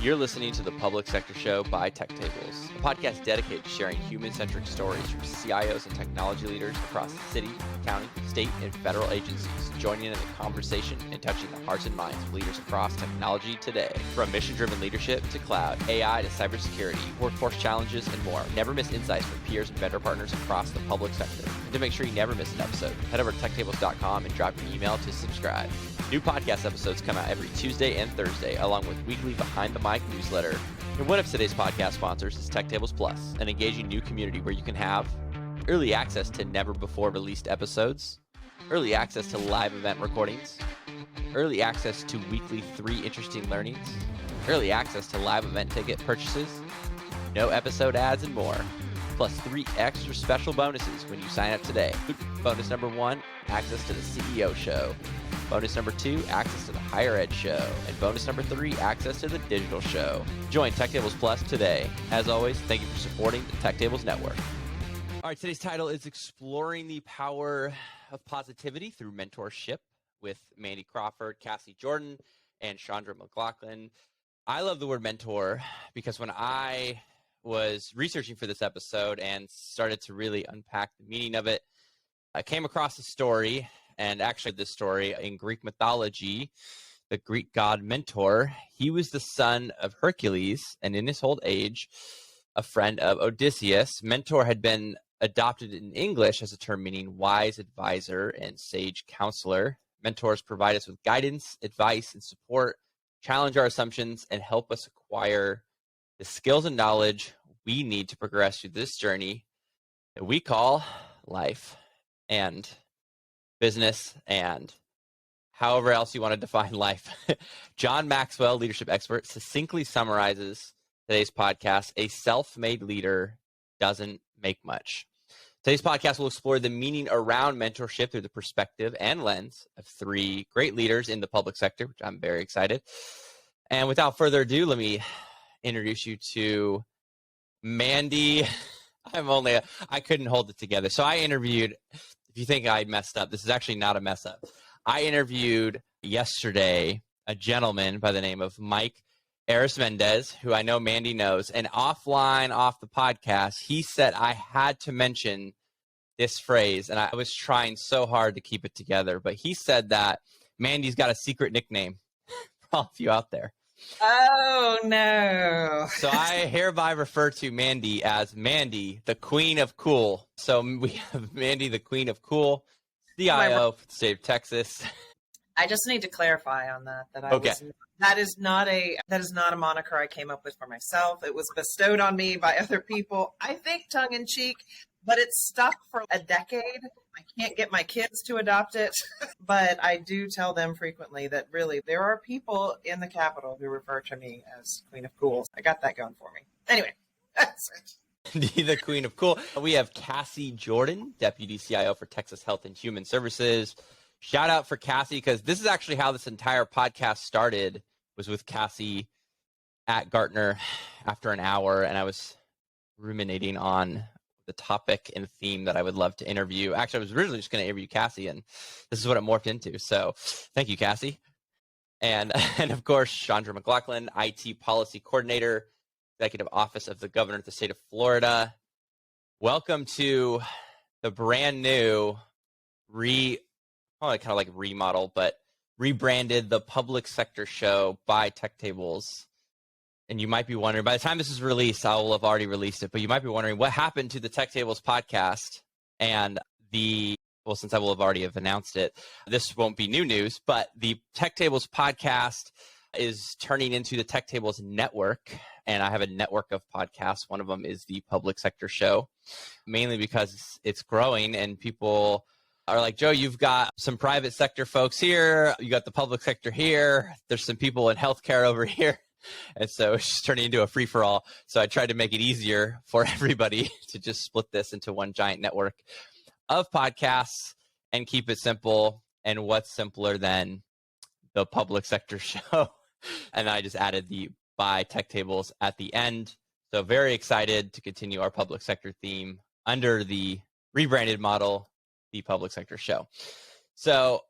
You're listening to the Public Sector Show by TechTables, a podcast dedicated to sharing human-centric stories from CIOs and technology leaders across the city, county, state, and federal agencies, joining in the conversation and touching the hearts and minds of leaders across technology today. From mission-driven leadership to cloud, AI to cybersecurity, workforce challenges, and more. Never miss insights from peers and vendor partners across the public sector. And to make sure you never miss an episode, head over to techtables.com and drop your email to subscribe. New podcast episodes come out every Tuesday and Thursday, along with weekly Behind the Mic newsletter. And one of today's podcast sponsors is TechTables Plus, an engaging new community where you can have early access to never-before-released episodes, early access to live event recordings, early access to weekly 3 interesting learnings, early access to live event ticket purchases, no episode ads, and more. Plus 3 extra special bonuses when you sign up today. Bonus number 1, access to the CEO show. Bonus number 2, access to the Higher Ed show. And bonus number 3, access to the Digital show. Join TechTables Plus today. As always, thank you for supporting the TechTables Network. All right, today's title is Exploring the Power of Positivity Through Mentorship with Mandy Crawford, Cassie Jordan, and Shandra McGlohon. I love the word mentor because when I was researching for this episode and started to really unpack the meaning of it, I came across a story, and actually this story in Greek mythology, the Greek god Mentor, he was the son of Hercules, and in his old age, a friend of Odysseus. Mentor had been adopted in English as a term meaning wise advisor and sage counselor. Mentors provide us with guidance, advice, and support, challenge our assumptions, and help us acquire the skills and knowledge we need to progress through this journey that we call life and business and however else you want to define life. John Maxwell, leadership expert, succinctly summarizes today's podcast: a self-made leader doesn't make much. Today's podcast will explore the meaning around mentorship through the perspective and lens of 3 great leaders in the public sector, which I'm very excited. And without further ado, let me introduce you to Mandy. I couldn't hold it together. So I interviewed, if you think I messed up, this is actually not a mess up. I interviewed yesterday a gentleman by the name of Mike Aris-Mendez, who I know Mandy knows. And off the podcast, he said I had to mention this phrase. And I was trying so hard to keep it together. But he said that Mandy's got a secret nickname for all of you out there. Oh, no. So I hereby refer to Mandy as Mandy, the Queen of Cool. So we have Mandy, the Queen of Cool, CIO for the state of Texas. I just need to clarify on that. That is not a moniker I came up with for myself. It was bestowed on me by other people, I think tongue in cheek, but it's stuck for a decade. I can't get my kids to adopt it, but I do tell them frequently that really there are people in the Capitol who refer to me as Queen of Cool. I got that going for me. Anyway, that's it. The Queen of Cool. We have Cassie Jordan, Deputy CIO for Texas Health and Human Services. Shout out for Cassie, because this is actually how this entire podcast started, was with Cassie at Gartner after an hour, and I was ruminating on the topic and theme that I would love to interview. Actually, I was originally just going to interview Cassie, and this is what it morphed into. So thank you, Cassie. And of course, Shandra McGlohon, IT Policy Coordinator, Executive Office of the Governor of the state of Florida. Welcome to the brand new, kind of like remodel, but rebranded the Public Sector Show by TechTables. And you might be wondering, by the time this is released, I will have already released it, but you might be wondering what happened to the TechTables podcast and since I will have already announced it, this won't be new news, but the TechTables podcast is turning into the TechTables network. And I have a network of podcasts. One of them is the Public Sector Show, mainly because it's growing and people are like, Joe, you've got some private sector folks here. You got the public sector here. There's some people in healthcare over here. And so it's just turning into a free-for-all. So I tried to make it easier for everybody to just split this into one giant network of podcasts and keep it simple. And what's simpler than the Public Sector Show? And I just added the by TechTables at the end. So very excited to continue our public sector theme under the rebranded model, the Public Sector Show. So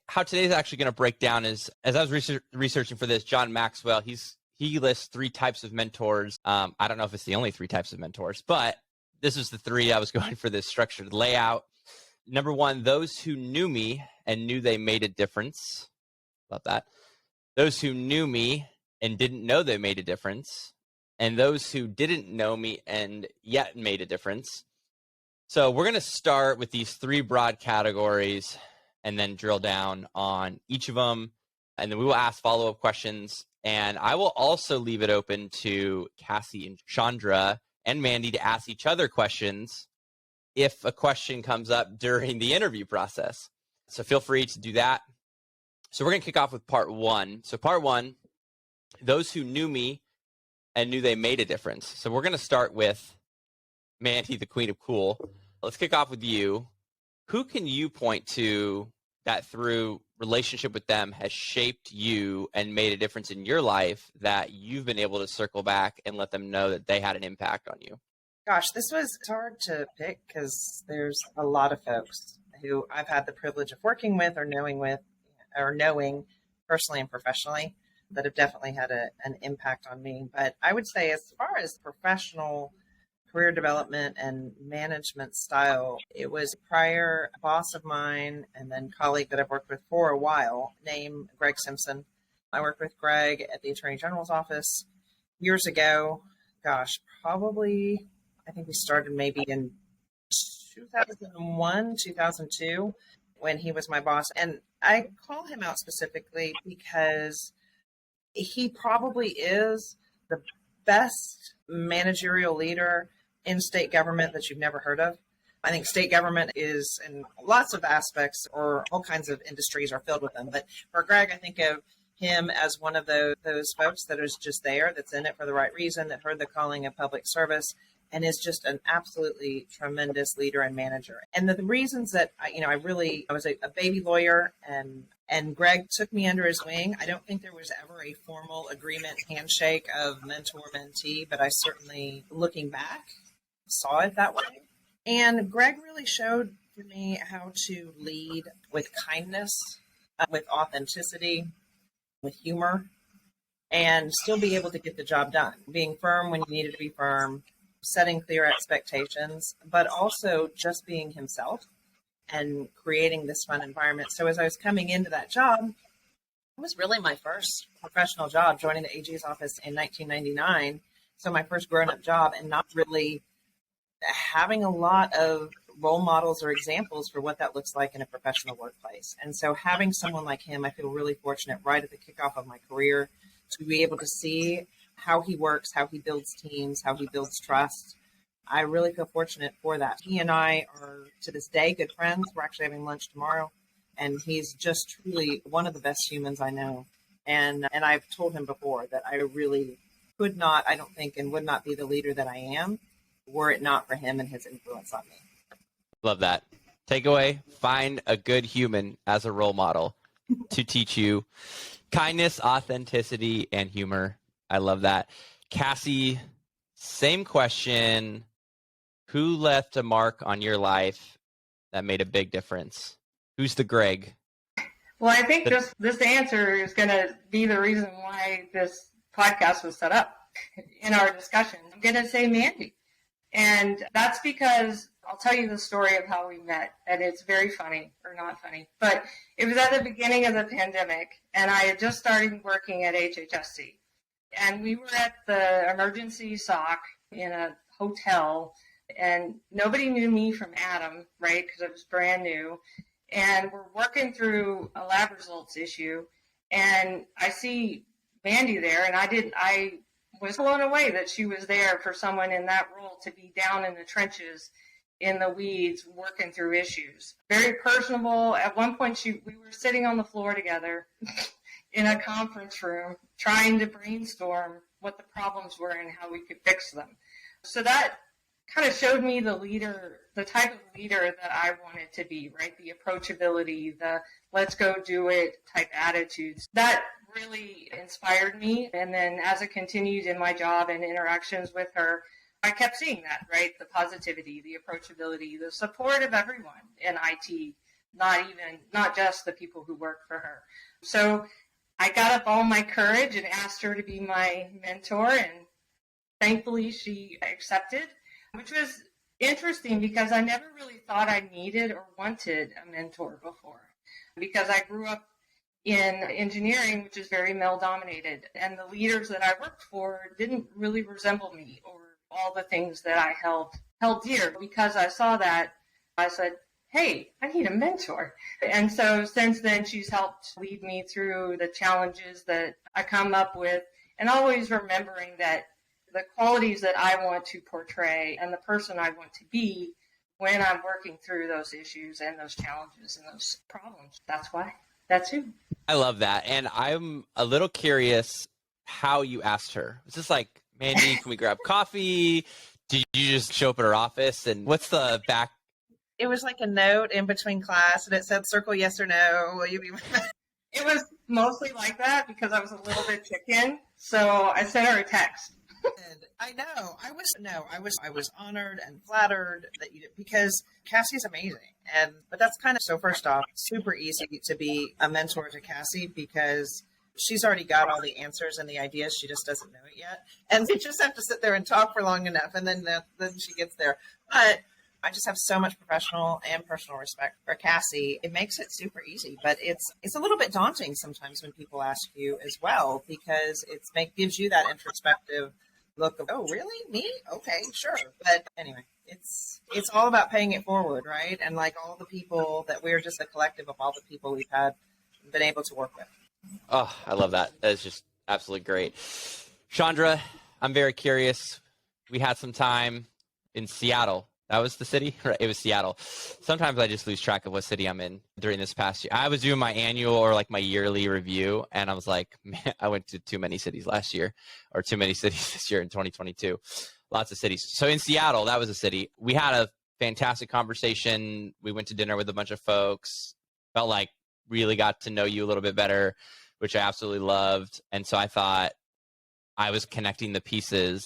how today's actually going to break down is, as I was researching for this, John Maxwell, he's he lists 3 types of mentors. I don't know if it's the only 3 types of mentors, but this is the 3 I was going for this structured layout. Number 1, those who knew me and knew they made a difference. Love that. Those who knew me and didn't know they made a difference. And those who didn't know me and yet made a difference. So we're going to start with these 3 broad categories and then drill down on each of them. And then we will ask follow-up questions. And I will also leave it open to Cassie and Shandra and Mandy to ask each other questions if a question comes up during the interview process. So feel free to do that. So we're going to kick off with part 1. So part 1, those who knew me and knew they made a difference. So we're going to start with Mandy, the queen of cool. Let's kick off with you. Who can you point to that through relationship with them has shaped you and made a difference in your life that you've been able to circle back and let them know that they had an impact on you? Gosh, this was hard to pick because there's a lot of folks who I've had the privilege of working with or knowing personally and professionally that have definitely had an impact on me. But I would say as far as professional career development and management style, it was a prior boss of mine and then colleague that I've worked with for a while named Greg Simpson. I worked with Greg at the Attorney General's office years ago. Gosh, probably, I think we started maybe in 2001, 2002, when he was my boss. And I call him out specifically because he probably is the best managerial leader in state government that you've never heard of. I think state government is in lots of aspects, or all kinds of industries are filled with them. But for Greg, I think of him as one of those folks that is just there, that's in it for the right reason, that heard the calling of public service, and is just an absolutely tremendous leader and manager. And the reasons that I was a baby lawyer, and Greg took me under his wing. I don't think there was ever a formal agreement handshake of mentor-mentee, but I certainly, looking back, saw it that way. And Greg really showed for me how to lead with kindness, with authenticity, with humor, and still be able to get the job done. Being firm when you needed to be firm, setting clear expectations, but also just being himself and creating this fun environment. So as I was coming into that job, it was really my first professional job, joining the AG's office in 1999. So my first grown-up job, and not really having a lot of role models or examples for what that looks like in a professional workplace. And so having someone like him, I feel really fortunate right at the kickoff of my career to be able to see how he works, how he builds teams, how he builds trust. I really feel fortunate for that. He and I are, to this day, good friends. We're actually having lunch tomorrow, and he's just truly one of the best humans I know. And I've told him before that I really could not, I don't think, and would not be the leader that I am were it not for him and his influence on me. Love that. Takeaway, find a good human as a role model to teach you kindness, authenticity, and humor. I love that. Cassie, same question. Who left a mark on your life that made a big difference? Who's the Greg? Well, I think this answer is going to be the reason why this podcast was set up in our discussion. I'm going to say Mandy. And that's because I'll tell you the story of how we met. And it's very funny, or not funny. But it was at the beginning of the pandemic, and I had just started working at HHSC. And we were at the emergency SOC in a hotel, and nobody knew me from Adam, right, because I was brand new. And we're working through a lab results issue, and I see Mandy there, and I was blown away that she was there for someone in that role to be down in the trenches, in the weeds, working through issues. Very personable. At one point, we were sitting on the floor together in a conference room, trying to brainstorm what the problems were and how we could fix them. So that kind of showed me the type of leader that I wanted to be, right? The approachability, the let's go do it type attitudes. That really inspired me. And then as it continued in my job and interactions with her, I kept seeing that, right? The positivity, the approachability, the support of everyone in IT, not just the people who work for her. So I got up all my courage and asked her to be my mentor, and thankfully she accepted, which was interesting because I never really thought I needed or wanted a mentor before, because I grew up in engineering, which is very male dominated, and the leaders that I worked for didn't really resemble me or all the things that I held dear. Because I saw that, I said, hey, I need a mentor. And so since then, she's helped lead me through the challenges that I come up with, and always remembering that the qualities that I want to portray and the person I want to be when I'm working through those issues and those challenges and those problems. That's who. I love that. And I'm a little curious how you asked her. Was this like, Mandy, can we grab coffee? Did you just show up at her office? And what's the back? It was like a note in between class, and it said, circle yes or no. Will you be It was mostly like that because I was a little bit chicken. So I sent her a text. I know. I was honored and flattered that you did, because Cassie's amazing. But that's kind of, so first off, super easy to be a mentor to Cassie because she's already got all the answers and the ideas. She just doesn't know it yet. And we just have to sit there and talk for long enough, and then she gets there. But I just have so much professional and personal respect for Cassie. It makes it super easy, but it's a little bit daunting sometimes when people ask you as well, because gives you that introspective look of, oh, really? Me? Okay, sure. But anyway, it's all about paying it forward, right? And like all the people that we're just a collective of all the people we've been able to work with. Oh, I love that. That is just absolutely great. Shandra, I'm very curious. We had some time in Seattle. That was the city? Right, it was Seattle. Sometimes I just lose track of what city I'm in during this past year. I was doing my annual or like my yearly review, and I was like, man, I went to too many cities last year, or too many cities this year in 2022. Lots of cities. So in Seattle, that was a city. We had a fantastic conversation. We went to dinner with a bunch of folks. Felt like really got to know you a little bit better, which I absolutely loved. And so I thought I was connecting the pieces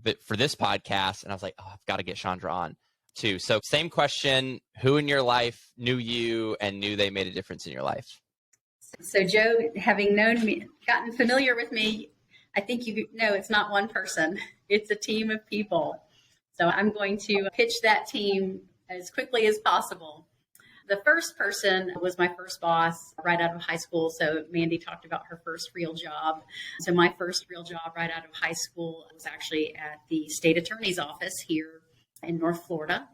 but for this podcast, and I was like, oh, I've got to get Shandra on too. So same question, who in your life knew you and knew they made a difference in your life? So Joe, having known me, gotten familiar with me, I think you know it's not one person, it's a team of people. So I'm going to pitch that team as quickly as possible. The first person was my first boss right out of high school. So Mandy talked about her first real job. So my first real job right out of high school was actually at the state attorney's office here in North Florida.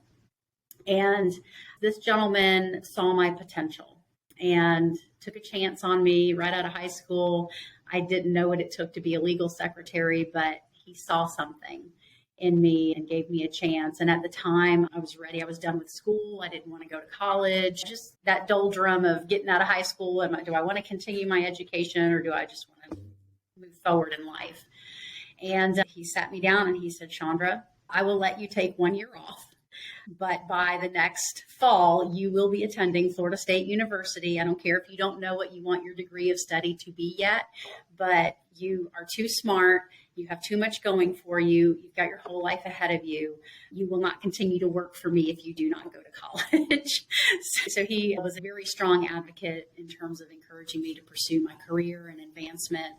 And this gentleman saw my potential and took a chance on me right out of high school. I didn't know what it took to be a legal secretary, but he saw something in me and gave me a chance. And at the time I was ready. I was done with school. I didn't want to go to college. Just that doldrum of getting out of high school. Do I want to continue my education, or do I just want to move forward in life? And he sat me down and he said, Shandra, I will let you take 1 year off, but by the next fall, you will be attending Florida State University. I don't care if you don't know what you want your degree of study to be yet, but you are too smart. You have too much going for you. You've got your whole life ahead of you. You will not continue to work for me if you do not go to college. So he was a very strong advocate in terms of encouraging me to pursue my career and advancement.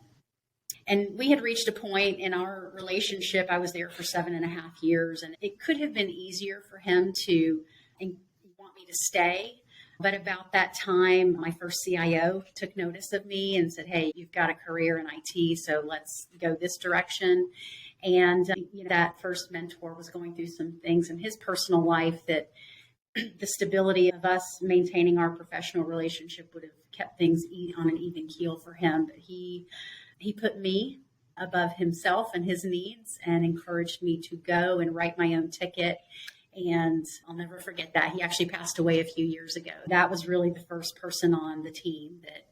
And we had reached a point in our relationship. I was there for 7.5 years, and it could have been easier for him to want me to stay. But about that time, my first CIO took notice of me and said, hey, you've got a career in IT, so let's go this direction. And that first mentor was going through some things in his personal life that the stability of us maintaining our professional relationship would have kept things on an even keel for him. But he put me above himself and his needs and encouraged me to go and write my own ticket. And I'll never forget that. He actually passed away a few years ago. That was really the first person on the team that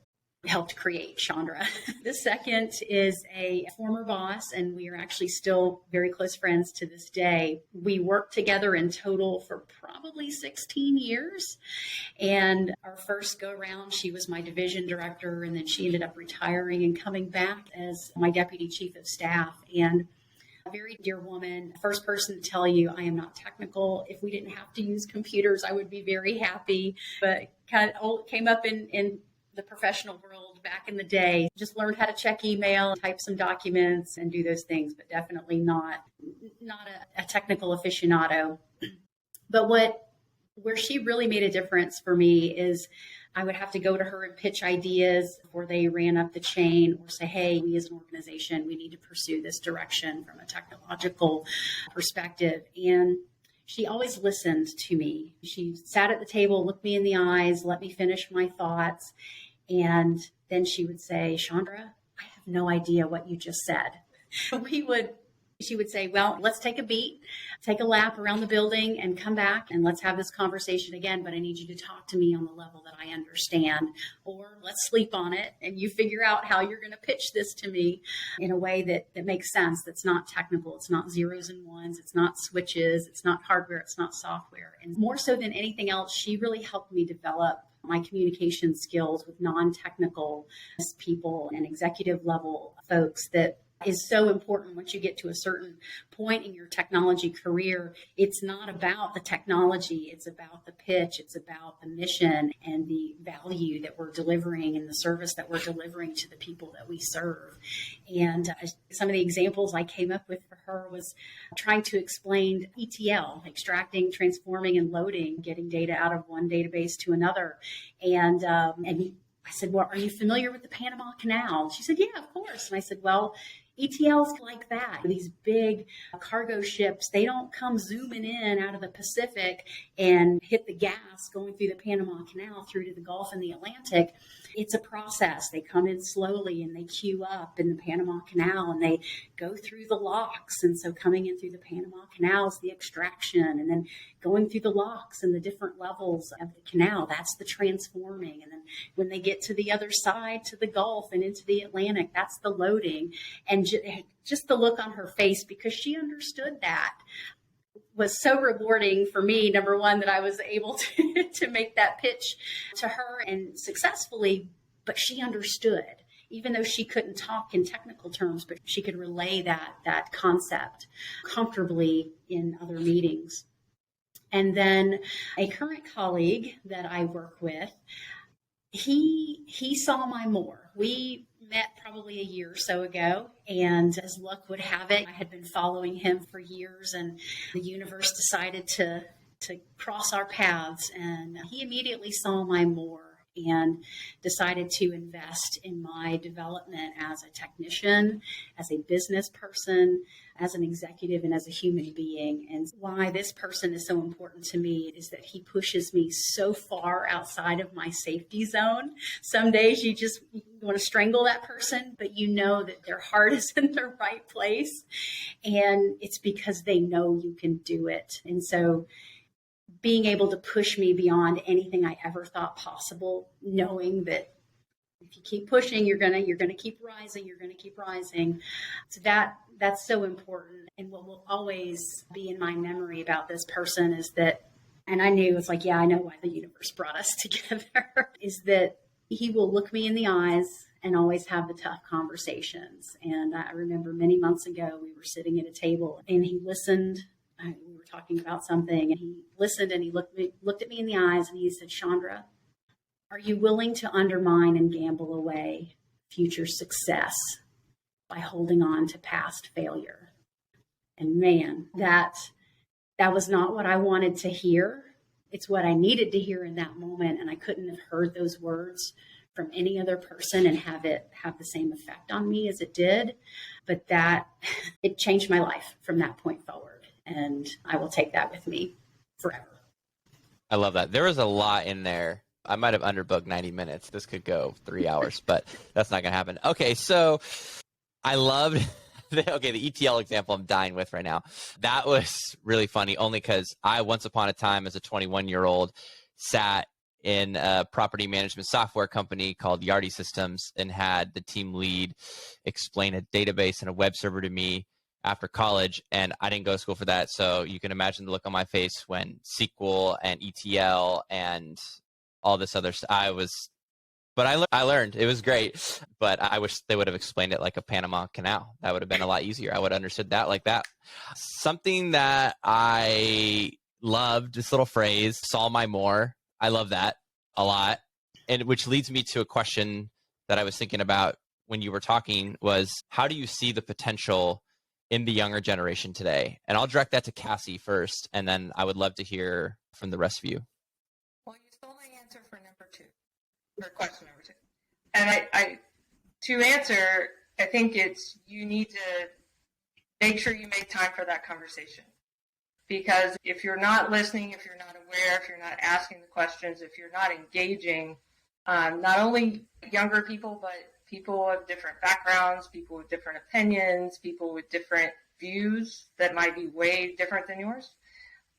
helped create Shandra. The second is a former boss, and we are actually still very close friends to this day. We worked together in total for probably 16 years. And our first go around, she was my division director, and then she ended up retiring and coming back as my deputy chief of staff. And a very dear woman, first person to tell you I am not technical. If we didn't have to use computers, I would be very happy. But kind of came up in the professional world back in the day. Just learned how to check email, type some documents, and do those things, but definitely not a technical aficionado. But where she really made a difference for me is I would have to go to her and pitch ideas before they ran up the chain, or say, hey, we as an organization, we need to pursue this direction from a technological perspective. And she always listened to me. She sat at the table, looked me in the eyes, let me finish my thoughts. And then she would say, Shandra, I have no idea what you just said. She would say, well, let's take a beat, take a lap around the building and come back and let's have this conversation again. But I need you to talk to me on the level that I understand, or let's sleep on it and you figure out how you're going to pitch this to me in a way that makes sense. That's not technical. It's not zeros and ones. It's not switches. It's not hardware. It's not software. And more so than anything else, she really helped me develop my communication skills with non-technical people and executive level folks that is so important once you get to a certain point in your technology career. It's not about the technology. It's about the pitch. It's about the mission and the value that we're delivering and the service that we're delivering to the people that we serve. And some of the examples I came up with for her was trying to explain ETL, extracting, transforming, and loading, getting data out of one database to another. And I said, well, are you familiar with the Panama Canal? She said, yeah, of course. And I said, well, ETLs like that, these big cargo ships, they don't come zooming in out of the Pacific and hit the gas going through the Panama Canal through to the Gulf and the Atlantic. It's a process. They come in slowly and they queue up in the Panama Canal and they go through the locks. And so coming in through the Panama Canal is the extraction, and then going through the locks and the different levels of the canal, that's the transforming. And then when they get to the other side, to the Gulf and into the Atlantic, that's the loading. And just the look on her face, because she understood that, was so rewarding for me. Number one, that I was able to make that pitch to her and successfully, but she understood, even though she couldn't talk in technical terms, but she could relay that concept comfortably in other meetings. And then a current colleague that I work with, he saw my more. We met probably a year or so ago, and as luck would have it, I had been following him for years, and the universe decided to cross our paths, and he immediately saw my more and decided to invest in my development as a technician, as a business person, as an executive, and as a human being. And why this person is so important to me is that he pushes me so far outside of my safety zone. Some days you want to strangle that person, but you know that their heart is in the right place. And it's because they know you can do it. And so being able to push me beyond anything I ever thought possible, knowing that if you keep pushing, you're gonna keep rising. So that's so important. And what will always be in my memory about this person is that, and I knew, it's like, yeah, I know why the universe brought us together, is that he will look me in the eyes and always have the tough conversations. And I remember many months ago, we were sitting at a table and he listened. We were talking about something and he listened and he looked at me in the eyes and he said, Shandra, are you willing to undermine and gamble away future success by holding on to past failure? And man, that was not what I wanted to hear. It's what I needed to hear in that moment. And I couldn't have heard those words from any other person and have it have the same effect on me as it did. But it changed my life from that point forward. And I will take that with me forever. I love that. There was a lot in there. I might have underbooked 90 minutes. This could go 3 hours, but that's not going to happen. Okay, so I loved the ETL example I'm dying with right now. That was really funny, only because I, once upon a time as a 21-year-old, sat in a property management software company called Yardi Systems and had the team lead explain a database and a web server to me after college, and I didn't go to school for that. So you can imagine the look on my face when SQL and ETL and all this other stuff. But I learned. It was great. But I wish they would have explained it like a Panama Canal. That would have been a lot easier. I would have understood that like that. Something that I loved, this little phrase, saw my more. I love that a lot. And which leads me to a question that I was thinking about when you were talking was, how do you see the potential in the younger generation today? And I'll direct that to Cassie first, and then I would love to hear from the rest of you. Well, you stole my answer for number two, or question number two. And I to answer, I think it's, you need to make sure you make time for that conversation. Because if you're not listening, if you're not aware, if you're not asking the questions, if you're not engaging, not only younger people, but people of different backgrounds, people with different opinions, people with different views that might be way different than yours.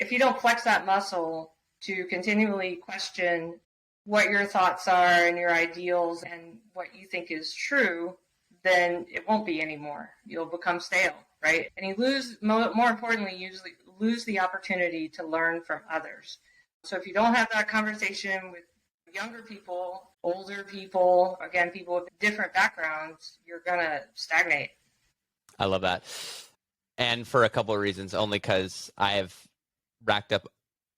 If you don't flex that muscle to continually question what your thoughts are and your ideals and what you think is true, then it won't be anymore. You'll become stale, right? And you lose, more importantly, usually lose the opportunity to learn from others. So if you don't have that conversation with younger people, older people, again, people with different backgrounds, you're going to stagnate. I love that. And for a couple of reasons, only because I have racked up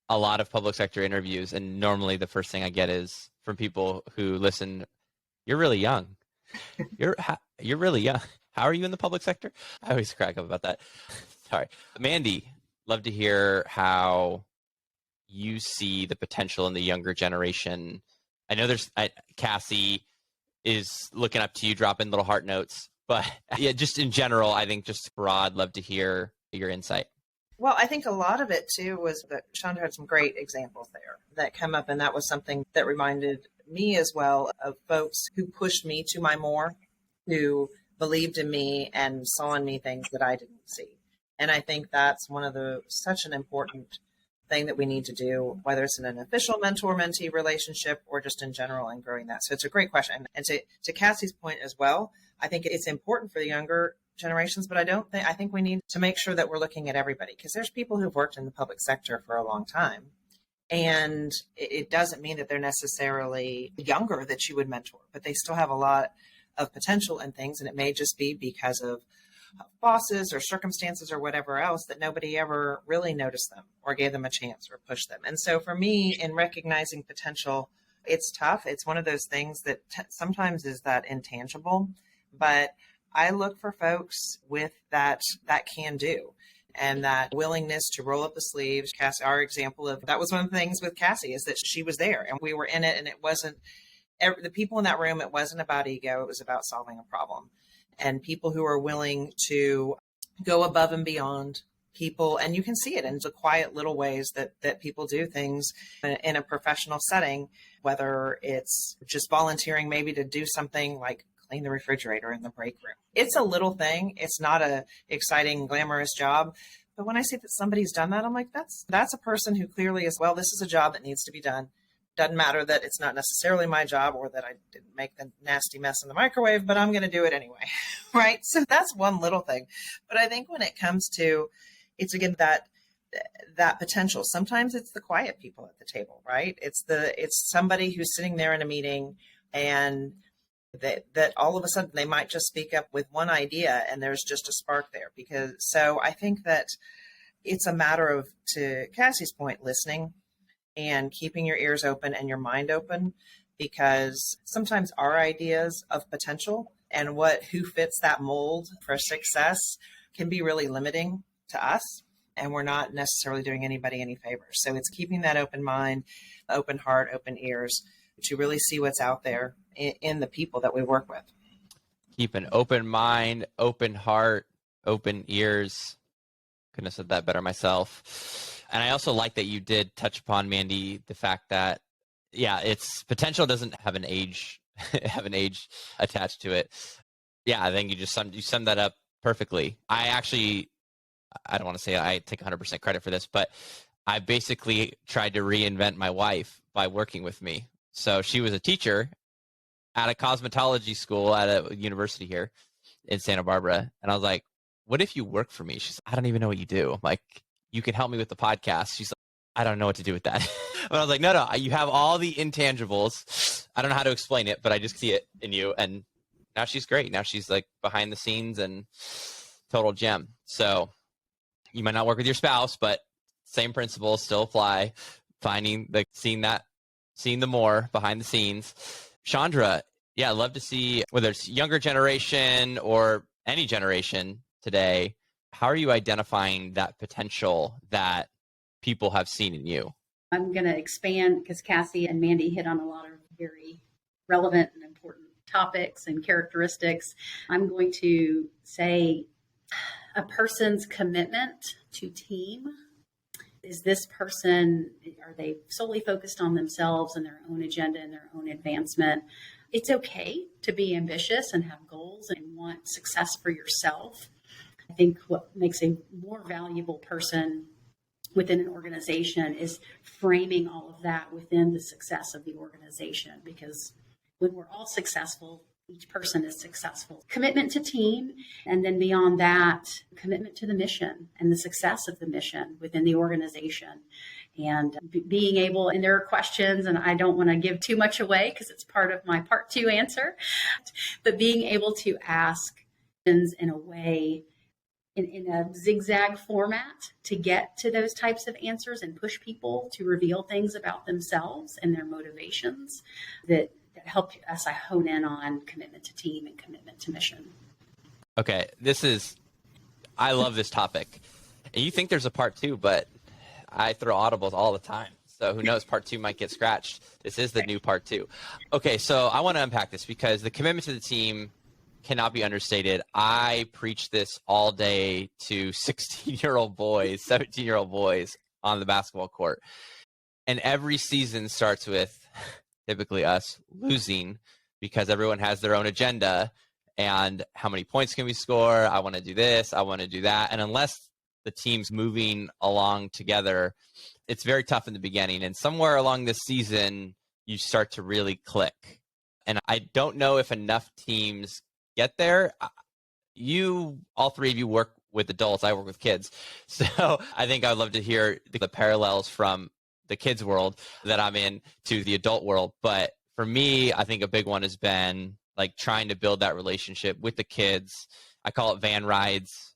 a lot of public sector interviews, and normally the first thing I get is from people who listen, "You're really young. You're really young. How are you in the public sector?" I always crack up about that. Sorry. Mandy, love to hear how you see the potential in the younger generation. I know Cassie is looking up to you, dropping little heart notes, but yeah, just in general, I think just broad, love to hear your insight. Well, I think a lot of it too was that Shandra had some great examples there that come up, and that was something that reminded me as well of folks who pushed me to my more, who believed in me and saw in me things that I didn't see. And I think that's such an important thing that we need to do, whether it's in an official mentor-mentee relationship or just in general and growing that. So it's a great question. And to Cassie's point as well, I think it's important for the younger generations, but I think we need to make sure that we're looking at everybody, because there's people who've worked in the public sector for a long time. And it doesn't mean that they're necessarily younger that you would mentor, but they still have a lot of potential and things. And it may just be because of bosses or circumstances or whatever else that nobody ever really noticed them or gave them a chance or pushed them. And so for me, in recognizing potential, it's tough. It's one of those things that sometimes is that intangible, but I look for folks with that can do and that willingness to roll up the sleeves. Cassie, our example of that was one of the things with Cassie, is that she was there and we were in it, and it wasn't the people in that room. It wasn't about ego. It was about solving a problem, and people who are willing to go above and beyond people. And you can see it in the quiet little ways that people do things in a professional setting, whether it's just volunteering maybe to do something like clean the refrigerator in the break room. It's a little thing. It's not a exciting, glamorous job. But when I see that somebody's done that, I'm like, that's a person who clearly is, well, this is a job that needs to be done. Doesn't matter that it's not necessarily my job or that I didn't make the nasty mess in the microwave, but I'm going to do it anyway. Right. So that's one little thing. But I think when it comes to, it's again, that potential, sometimes it's the quiet people at the table, right? It's somebody who's sitting there in a meeting and that all of a sudden they might just speak up with one idea and there's just a spark there. So I think that it's a matter of, to Cassie's point, listening and keeping your ears open and your mind open, because sometimes our ideas of potential and who fits that mold for success can be really limiting to us, and we're not necessarily doing anybody any favors. So it's keeping that open mind, open heart, open ears to really see what's out there in the people that we work with. Keep an open mind, open heart, open ears. Couldn't have said that better myself. And I also like that you did touch upon, Mandy, the fact that, yeah, its potential doesn't have an age attached to it. Yeah, I think you summed that up perfectly. I don't want to say I take 100% credit for this, but I basically tried to reinvent my wife by working with me. So she was a teacher at a cosmetology school at a university here in Santa Barbara. And I was like, what if you work for me? She's like, I don't even know what you do. I'm like, you can help me with the podcast. She's like, I don't know what to do with that. But I was like, no, you have all the intangibles. I don't know how to explain it, but I just see it in you. And now she's great. Now she's like behind the scenes and total gem. So you might not work with your spouse, but same principles still apply. Seeing the more behind the scenes. Shandra, Yeah, I'd love to see whether it's younger generation or any generation today, how are you identifying that potential that people have seen in you? I'm going to expand because Cassie and Mandy hit on a lot of very relevant and important topics and characteristics. I'm going to say a person's commitment to team. Is this person, are they solely focused on themselves and their own agenda and their own advancement? It's okay to be ambitious and have goals and want success for yourself. I think what makes a more valuable person within an organization is framing all of that within the success of the organization, because when we're all successful, each person is successful. Commitment to team, and then beyond that, commitment to the mission and the success of the mission within the organization. And being able, and there are questions, and I don't want to give too much away because it's part of my part 2 answer, but being able to ask in a way, in a zigzag format to get to those types of answers and push people to reveal things about themselves and their motivations that help us hone in on commitment to team and commitment to mission. Okay, I love this topic. And you think there's a part 2, but I throw audibles all the time. So who knows, part 2 might get scratched. This is the new part 2. Okay, so I want to unpack this because the commitment to the team cannot be understated. I preach this all day to 16-year-old boys, 17-year-old boys on the basketball court. And every season starts with typically us losing because everyone has their own agenda and how many points can we score? I want to do this. I want to do that. And unless the team's moving along together, it's very tough in the beginning. And somewhere along this season, you start to really click. And I don't know if enough teams get there. All 3 of you work with adults. I work with kids. So I think I'd love to hear the parallels from the kids world that I'm in to the adult world. But for me, I think a big one has been like trying to build that relationship with the kids. I call it van rides.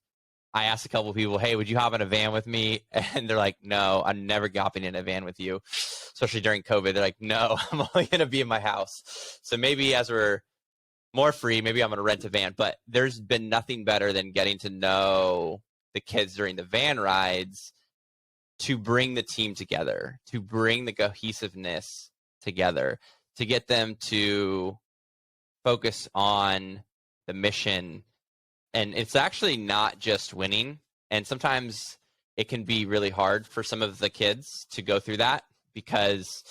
I asked a couple of people, hey, would you hop in a van with me? And they're like, no, I'm never hopping in a van with you. Especially during COVID. They're like, no, I'm only going to be in my house. So maybe as we're more free, maybe I'm going to rent a van. But there's been nothing better than getting to know the kids during the van rides to bring the team together, to bring the cohesiveness together, to get them to focus on the mission. And it's actually not just winning. And sometimes it can be really hard for some of the kids to go through that because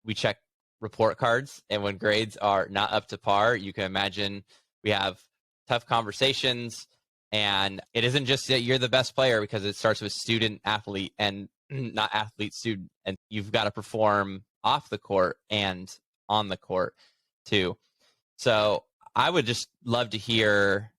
we check report cards. And when grades are not up to par, you can imagine we have tough conversations. And it isn't just that you're the best player, because it starts with student athlete and not athlete student. And you've got to perform off the court and on the court too. So I would just love to hear,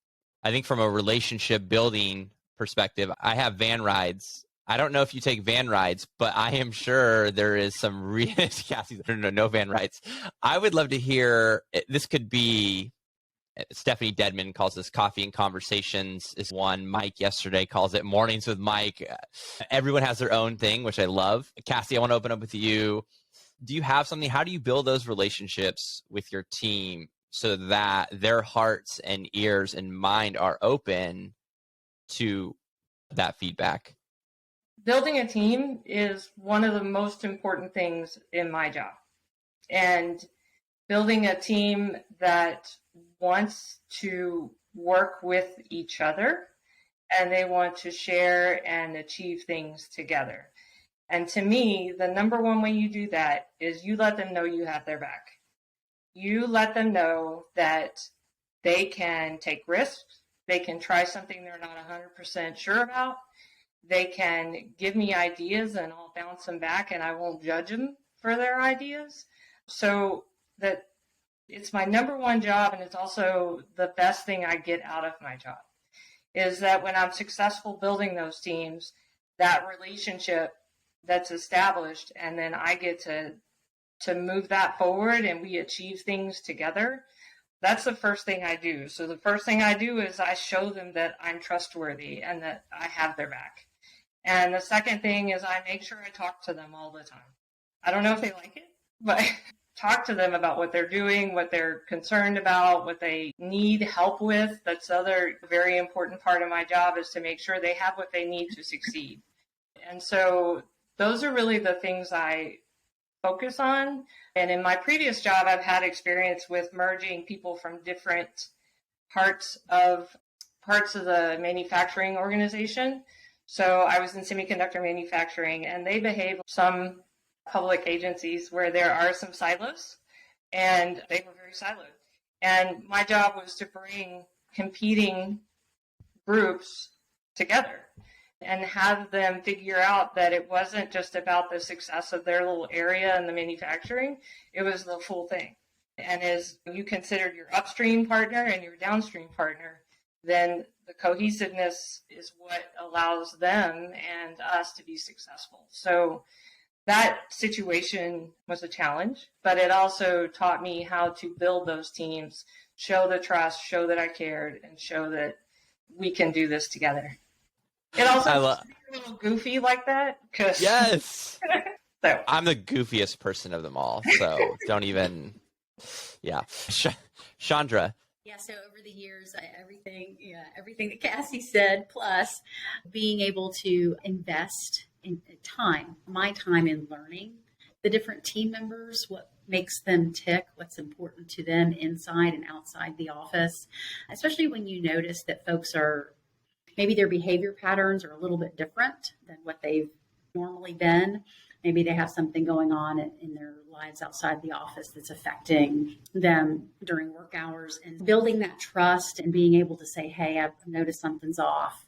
I think from a relationship building perspective, I have van rides. I don't know if you take van rides, but I am sure there is some real Cassie, no van rides. I would love to hear, this could be, Stephanie Dedman calls this coffee and conversations is one. Mike yesterday calls it mornings with Mike. Everyone has their own thing, which I love. Cassie, I want to open up with you. Do you have something? How do you build those relationships with your team so that their hearts and ears and mind are open to that feedback? Building a team is one of the most important things in my job. And building a team that wants to work with each other and they want to share and achieve things together. And to me, the number one way you do that is you let them know you have their back. You let them know that they can take risks. They can try something they're not 100% sure about. They can give me ideas and I'll bounce them back and I won't judge them for their ideas. So that it's my number one job, and it's also the best thing I get out of my job, is that when I'm successful building those teams, that relationship that's established, and then I get to move that forward and we achieve things together. That's the first thing I do. So the first thing I do is I show them that I'm trustworthy and that I have their back. And the second thing is I make sure I talk to them all the time. I don't know if they like it, but talk to them about what they're doing, what they're concerned about, what they need help with. That's the other very important part of my job, is to make sure they have what they need to succeed. And so those are really the things I focus on. And in my previous job, I've had experience with merging people from different parts of the manufacturing organization. So I was in semiconductor manufacturing, and they behave some public agencies where there are some silos, and they were very siloed. And my job was to bring competing groups together and have them figure out that it wasn't just about the success of their little area in the manufacturing, it was the full thing. And as you considered your upstream partner and your downstream partner, then the cohesiveness is what allows them and us to be successful. So that situation was a challenge, but it also taught me how to build those teams, show the trust, show that I cared, and show that we can do this together. It also a little goofy like that. Yes. So. I'm the goofiest person of them all, so don't even, yeah. Shandra. Yeah, so over the years, everything that Cassie said, plus being able to invest in time, my time in learning the different team members, what makes them tick, what's important to them inside and outside the office, especially when you notice that folks are, maybe their behavior patterns are a little bit different than what they've normally been. Maybe they have something going on in their lives outside the office that's affecting them during work hours, and building that trust and being able to say, hey, I've noticed something's off.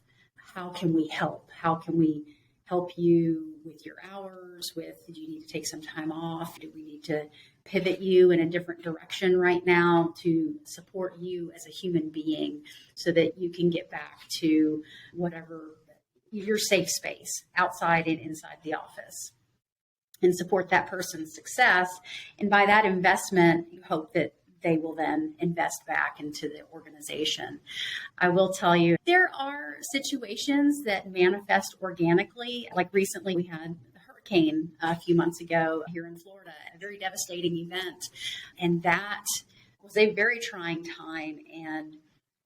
How can we help? How can we help you with your hours? Do you need to take some time off? Do we need to pivot you in a different direction right now to support you as a human being so that you can get back to whatever your safe space outside and inside the office, and support that person's success? And by that investment, you hope that they will then invest back into the organization. I will tell you, there are situations that manifest organically. Like recently, we had a hurricane a few months ago here in Florida, a very devastating event. And that was a very trying time. And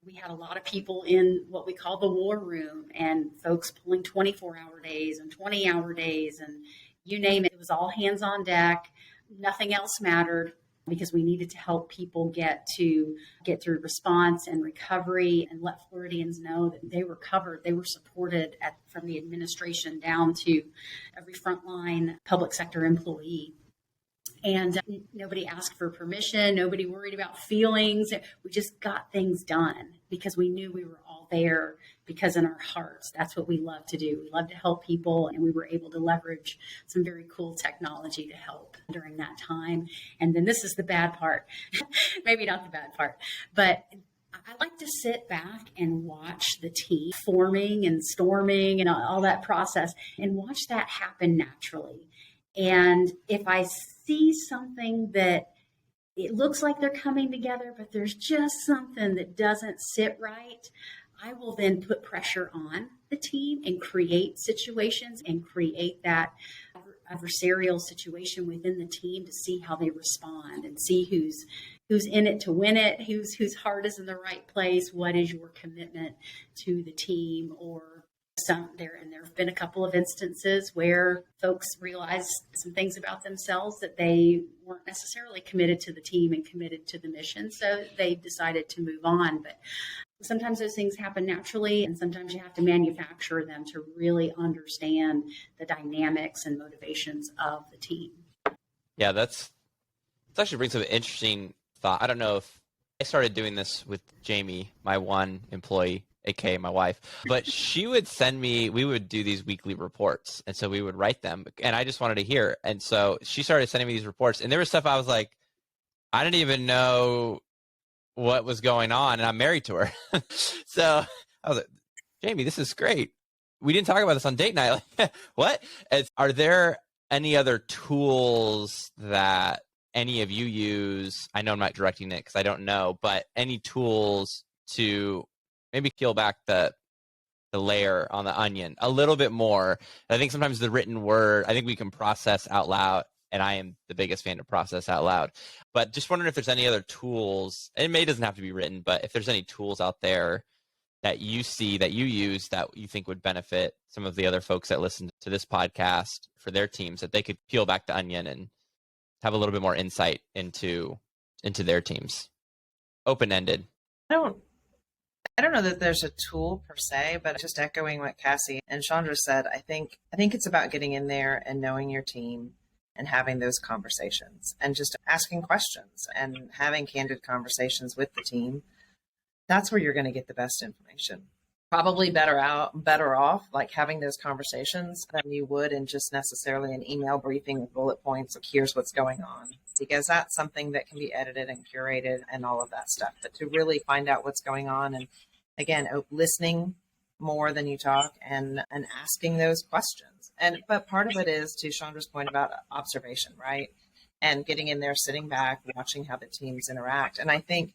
we had a lot of people in what we call the war room, and folks pulling 24-hour days and 20-hour days, and you name it. It was all hands on deck. Nothing else mattered, because we needed to help people get through response and recovery, and let Floridians know that they were covered. They were supported from the administration down to every frontline public sector employee. And nobody asked for permission. Nobody worried about feelings. We just got things done because we knew we were all there, because in our hearts, that's what we love to do. We love to help people, and we were able to leverage some very cool technology to help during that time. And then this is the bad part. Maybe not the bad part, but I like to sit back and watch the team forming and storming and all that process, and watch that happen naturally. And if I see something that it looks like they're coming together, but there's just something that doesn't sit right, I will then put pressure on the team and create situations and create that adversarial situation within the team to see how they respond, and see who's in it to win it, whose heart is in the right place, what is your commitment to the team. Or there have been a couple of instances where folks realized some things about themselves that they weren't necessarily committed to the team and committed to the mission, so they decided to move on. But sometimes those things happen naturally, and sometimes you have to manufacture them to really understand the dynamics and motivations of the team. Yeah, that's actually brings up an interesting thought. I don't know if I started doing this with Jamie, my one employee, aka my wife, but she would we would do these weekly reports, and so we would write them, and I just wanted to hear. And so she started sending me these reports, and there was stuff I was like, I didn't even know what was going on, and I'm married to her. So I was like, Jamie, this is great. We didn't talk about this on date night. Like, what? Are there any other tools that any of you use? I know I'm not directing it because I don't know, but any tools to maybe peel back the layer on the onion a little bit more? I think sometimes the written word, I think we can process out loud and I am the biggest fan of process out loud. But just wondering if there's any other tools, and it doesn't have to be written, but if there's any tools out there that you see that you use that you think would benefit some of the other folks that listen to this podcast for their teams, that they could peel back the onion and have a little bit more insight into their teams. Open-ended. I don't know that there's a tool per se, but just echoing what Cassie and Shandra said, I think it's about getting in there and knowing your team and having those conversations and just asking questions and having candid conversations with the team. That's where you're going to get the best information. Probably better off like having those conversations than you would in just necessarily an email briefing with bullet points of here's what's going on, because that's something that can be edited and curated and all of that stuff. But to really find out what's going on, and again, listening more than you talk and asking those questions. But part of it is to Chandra's point about observation, right? And getting in there, sitting back, watching how the teams interact. And I think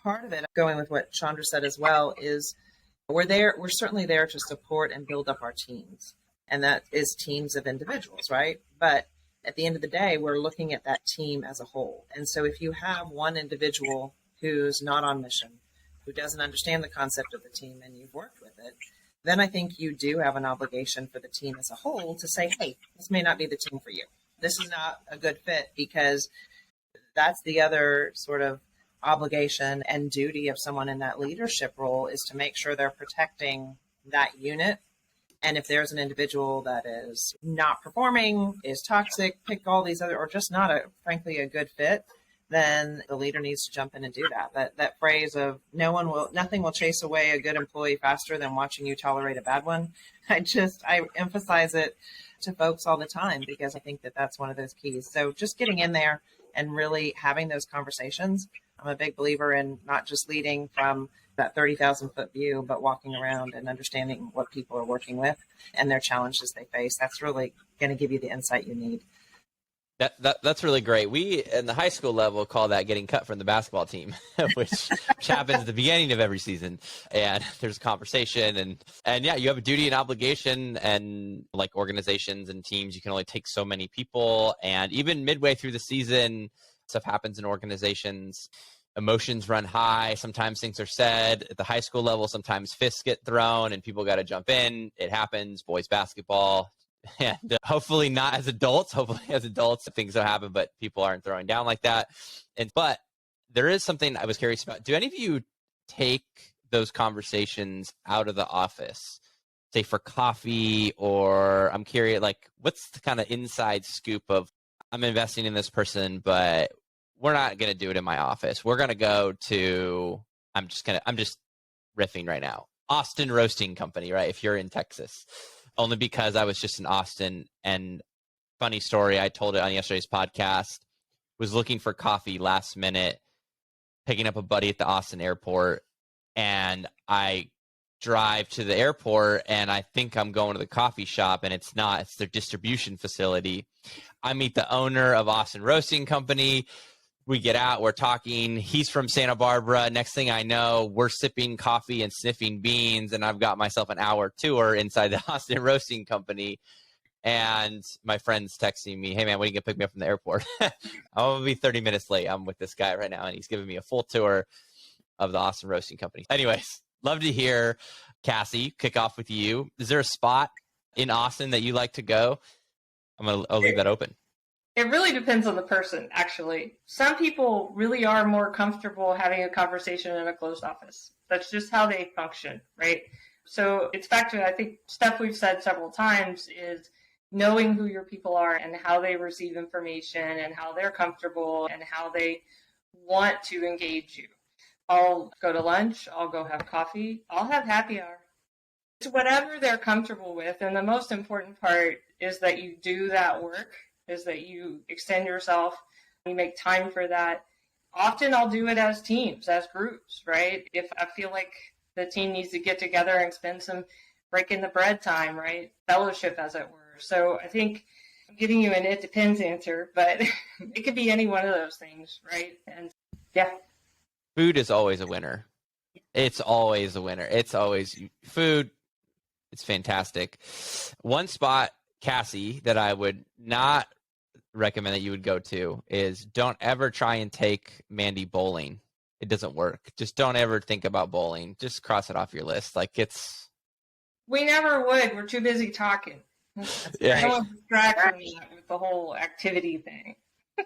part of it, going with what Shandra said as well, is we're certainly there to support and build up our teams. And that is teams of individuals, right? But at the end of the day, we're looking at that team as a whole. And so if you have one individual who's not on mission, who doesn't understand the concept of the team, and you've worked with it, then I think you do have an obligation for the team as a whole to say, hey, this may not be the team for you. This is not a good fit, because that's the other sort of obligation and duty of someone in that leadership role, is to make sure they're protecting that unit. And if there's an individual that is not performing, is toxic, pick all these other, or just not frankly a good fit, then the leader needs to jump in and do that. That phrase of nothing will chase away a good employee faster than watching you tolerate a bad one. I emphasize it to folks all the time, because I think that that's one of those keys. So just getting in there and really having those conversations. I'm a big believer in not just leading from that 30,000 foot view, but walking around and understanding what people are working with and their challenges they face. That's really going to give you the insight you need. That's really great. We, in the high school level, call that getting cut from the basketball team, which happens at the beginning of every season. And there's a conversation and yeah, you have a duty and obligation, and like organizations and teams, you can only take so many people. And even midway through the season, stuff happens in organizations. Emotions run high. Sometimes things are said at the high school level. Sometimes fists get thrown and people got to jump in. It happens. Boys basketball. And hopefully not as adults. Hopefully as adults, things don't happen, but people aren't throwing down like that. But there is something I was curious about. Do any of you take those conversations out of the office, say for coffee, or I'm curious, like what's the kind of inside scoop of I'm investing in this person, but we're not going to do it in my office. We're going to go to, I'm just riffing right now, Austin Roasting Company, right? If you're in Texas. Only because I was just in Austin, and funny story, I told it on yesterday's podcast, was looking for coffee last minute, picking up a buddy at the Austin airport, and I drive to the airport and I think I'm going to the coffee shop, and it's not, it's their distribution facility. I meet the owner of Austin Roasting Company. We get out, we're talking. He's from Santa Barbara. Next thing I know, we're sipping coffee and sniffing beans, and I've got myself an hour tour inside the Austin Roasting Company. And my friend's texting me, hey, man, when are you going to pick me up from the airport? I'm going to be 30 minutes late. I'm with this guy right now, and he's giving me a full tour of the Austin Roasting Company. Anyways, love to hear, Cassie, kick off with you. Is there a spot in Austin that you like to go? I'll leave that open. It really depends on the person, actually. Some people really are more comfortable having a conversation in a closed office. That's just how they function, right? So it's back to, I think, stuff we've said several times is knowing who your people are and how they receive information and how they're comfortable and how they want to engage you. I'll go to lunch. I'll go have coffee. I'll have happy hour. It's whatever they're comfortable with. And the most important part is that you do that work, is that you extend yourself, you make time for that. Often I'll do it as teams, as groups, right? If I feel like the team needs to get together and spend some breaking the bread time, right? Fellowship, as it were. So I think I'm giving you an it depends answer, but it could be any one of those things, right? And yeah. Food is always a winner. It's always a winner. It's always food. It's fantastic. One spot, Cassie, that I would not recommend that you would go to is don't ever try and take Mandy bowling. It doesn't work. Just don't ever think about bowling. Just cross it off your list. Like We never would. We're too busy talking. Yeah. No one distracts me with the whole activity thing.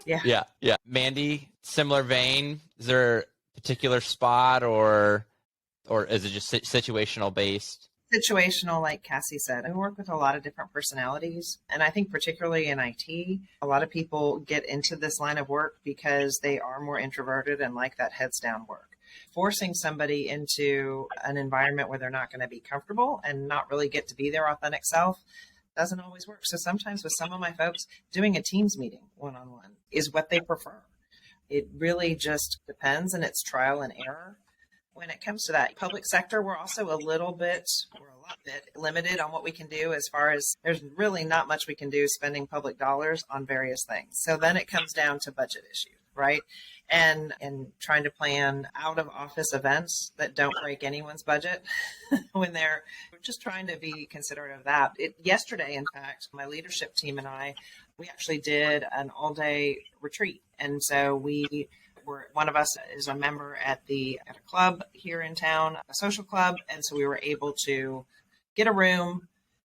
Yeah. Mandy, similar vein. Is there a particular spot or is it just situational based? Situational, like Cassie said. I work with a lot of different personalities. And I think particularly in IT, a lot of people get into this line of work because they are more introverted and like that heads down work. Forcing somebody into an environment where they're not going to be comfortable and not really get to be their authentic self doesn't always work. So sometimes with some of my folks, doing a Teams meeting one-on-one is what they prefer. It really just depends, and it's trial and error. When it comes to that public sector, we're also a lot bit limited on what we can do as far as there's really not much we can do spending public dollars on various things. So then it comes down to budget issues, right? And trying to plan out of office events that don't break anyone's budget when we're just trying to be considerate of that. Yesterday, in fact, my leadership team and we actually did an all-day retreat. And so one of us is a member at a club here in town, a social club. And so we were able to get a room,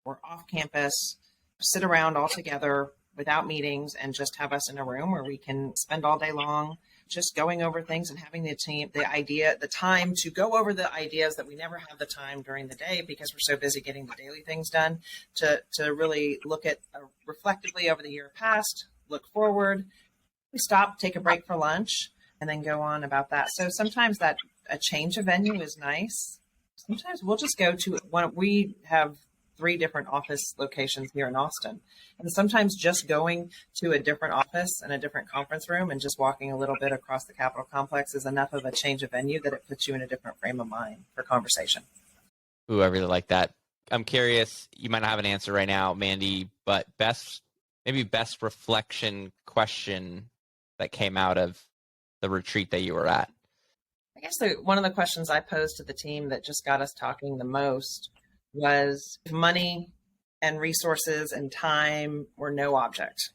we're off campus, sit around all together without meetings and just have us in a room where we can spend all day long just going over things and having the time to go over the ideas that we never have the time during the day because we're so busy getting the daily things done to really look at reflectively over the year past, look forward. We stop, take a break for lunch, and then go on about that. So sometimes a change of venue is nice. Sometimes we'll just go to one. We have 3 different office locations here in Austin. And sometimes just going to a different office and a different conference room and just walking a little bit across the Capitol complex is enough of a change of venue that it puts you in a different frame of mind for conversation. Ooh, I really like that. I'm curious, you might not have an answer right now, Mandy, but best reflection question that came out of the retreat that you were at? I guess one of the questions I posed to the team that just got us talking the most was if money and resources and time were no object,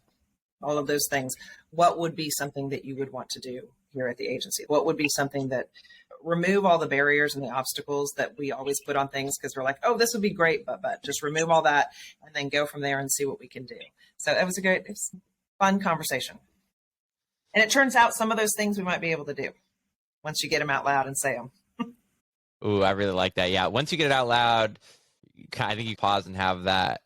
all of those things, what would be something that you would want to do here at the agency? What would be something that remove all the barriers and the obstacles that we always put on things because we're like, oh, this would be great, but just remove all that and then go from there and see what we can do. So it was a fun conversation. And it turns out some of those things we might be able to do once you get them out loud and say them. Ooh, I really like that. Yeah. Once you get it out loud, I think you pause and have that.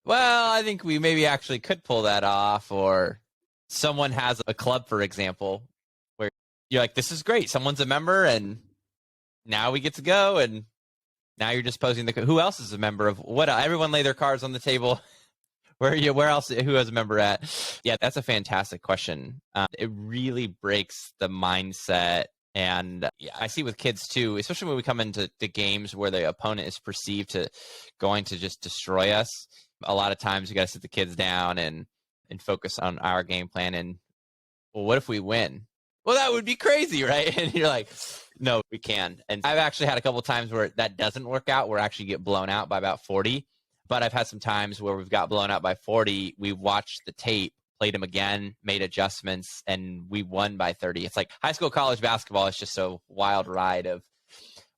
Well, I think we maybe actually could pull that off. Or someone has a club, for example, where you're like, this is great. Someone's a member and now we get to go. And now you're just posing who else is a member of what? Everyone lay their cards on the table. Where else? Who has a member at? Yeah, that's a fantastic question. It really breaks the mindset. And yeah, I see with kids too, especially when we come into the games where the opponent is perceived to going to just destroy us. A lot of times you got to sit the kids down and focus on our game plan. And well, what if we win? Well, that would be crazy, right? And you're like, no, we can. And I've actually had a couple of times where that doesn't work out, where I actually get blown out by about 40. But I've had some times where we've got blown out by 40. We watched the tape, played them again, made adjustments, and we won by 30. It's like high school, college basketball is just a wild ride of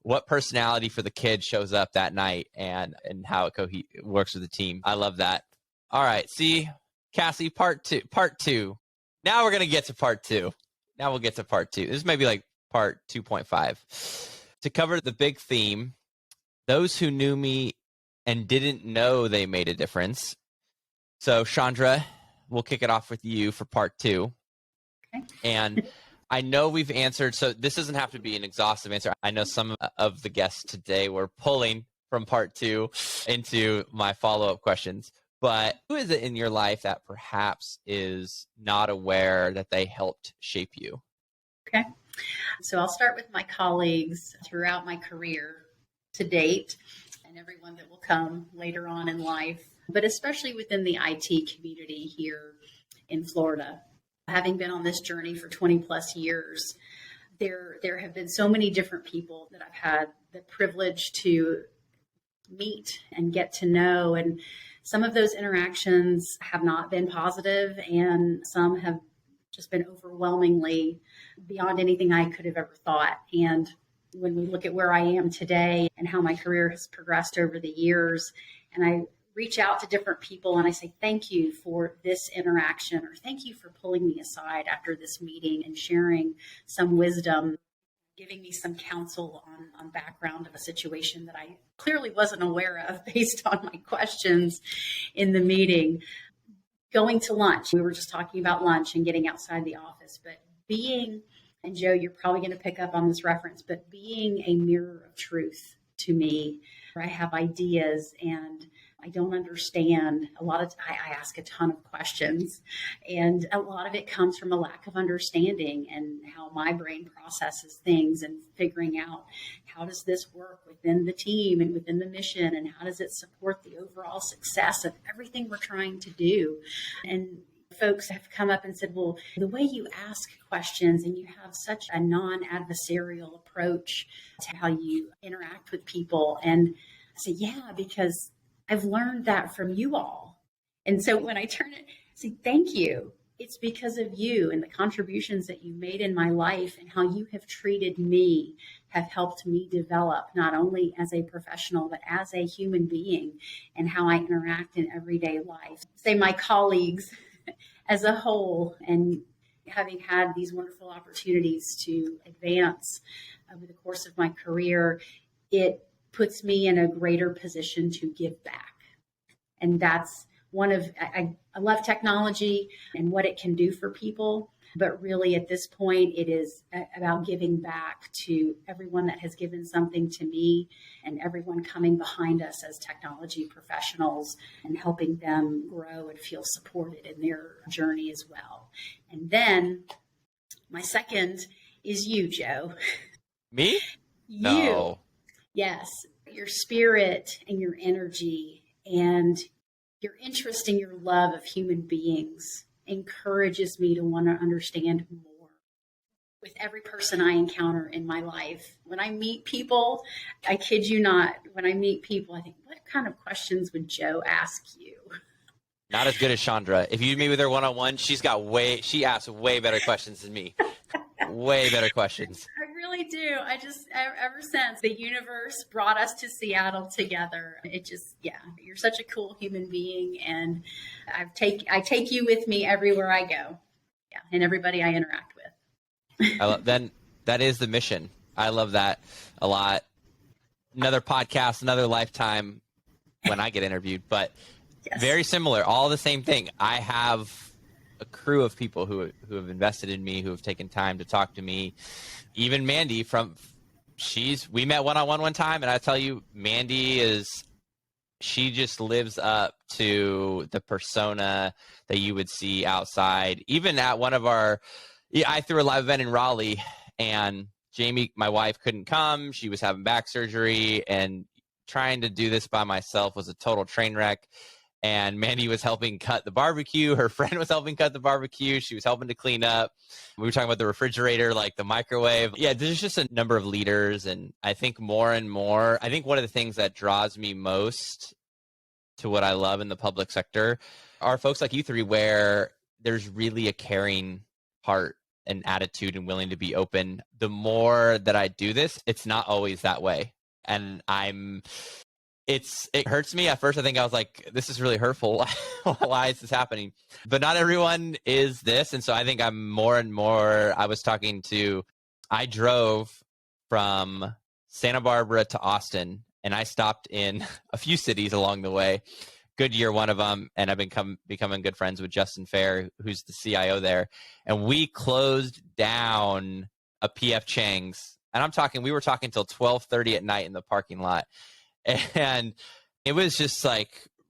what personality for the kid shows up that night and how it works with the team. I love that. All right. See, Cassie, part two. Now we're going to get to part 2. Now we'll get to part 2. This may be like part 2.5. To cover the big theme, those who knew me and didn't know they made a difference. So, Shandra, we'll kick it off with you for part 2. Okay. And I know we've answered, so this doesn't have to be an exhaustive answer. I know some of the guests today were pulling from part 2 into my follow-up questions. But who is it in your life that perhaps is not aware that they helped shape you? Okay. So I'll start with my colleagues throughout my career to date, and everyone that will come later on in life, but especially within the IT community here in Florida. Having been on this journey for 20 plus years, there have been so many different people that I've had the privilege to meet and get to know. And some of those interactions have not been positive, and some have just been overwhelmingly beyond anything I could have ever thought. And when we look at where I am today and how my career has progressed over the years, and I reach out to different people and I say, thank you for this interaction, or thank you for pulling me aside after this meeting and sharing some wisdom, giving me some counsel on background of a situation that I clearly wasn't aware of based on my questions in the meeting. Going to lunch, we were just talking about lunch and getting outside the office, but being, and Joe, you're probably going to pick up on this reference, but being a mirror of truth to me, where I have ideas and I don't understand. I ask a ton of questions, and a lot of it comes from a lack of understanding and how my brain processes things, and figuring out how does this work within the team and within the mission, and how does it support the overall success of everything we're trying to do. And folks have come up and said, well, the way you ask questions and you have such a non-adversarial approach to how you interact with people. And I say, yeah, because I've learned that from you all. And so when I turn it, I say, thank you. It's because of you and the contributions that you made in my life, and how you have treated me have helped me develop not only as a professional, but as a human being, and how I interact in everyday life. Say my colleagues as a whole, and having had these wonderful opportunities to advance over the course of my career, it puts me in a greater position to give back. And that's one of, I love technology and what it can do for people, but really at this point, it is about giving back to everyone that has given something to me, and everyone coming behind us as technology professionals, and helping them grow and feel supported in their journey as well. And then my second is you, Joe. Me? You. No. Yes, your spirit and your energy and your interest and your love of human beings encourages me to want to understand more with every person I encounter in my life. When I meet people, I kid you not, when I meet people, I think, what kind of questions would Joe ask you? Not as good as Shandra. If you meet with her one-on-one, she asks way better questions than me. Way better questions. I really do. Ever since the universe brought us to Seattle together, you're such a cool human being, and I take you with me everywhere I go. Yeah, and everybody I interact with. Then that is the mission. I love that a lot. Another podcast, another lifetime when I get interviewed, but yes. Very similar, all the same thing. I have a crew of people who have invested in me, who have taken time to talk to me. Even Mandy we met one-on-one one time, and I tell you, Mandy she just lives up to the persona that you would see outside. Even at one of I threw a live event in Raleigh, and Jamie, my wife, couldn't come. She was having back surgery, and trying to do this by myself was a total train wreck. And Mandy was helping cut the barbecue. Her friend was helping cut the barbecue. She was helping to clean up. We were talking about the refrigerator, like the microwave. Yeah, there's just a number of leaders. And I think more and more, I think one of the things that draws me most to what I love in the public sector are folks like you three, where there's really a caring heart and attitude and willing to be open. The more that I do this, it's not always that way. And it hurts me. At first, I think I was like, this is really hurtful. Why is this happening? But not everyone is this. And so I think I'm more and more, I drove from Santa Barbara to Austin, and I stopped in a few cities along the way. Goodyear, one of them. And I've been becoming good friends with Justin Fair, who's the CIO there. And we closed down a PF Chang's. And we were talking till 12:30 at night in the parking lot. And it was just like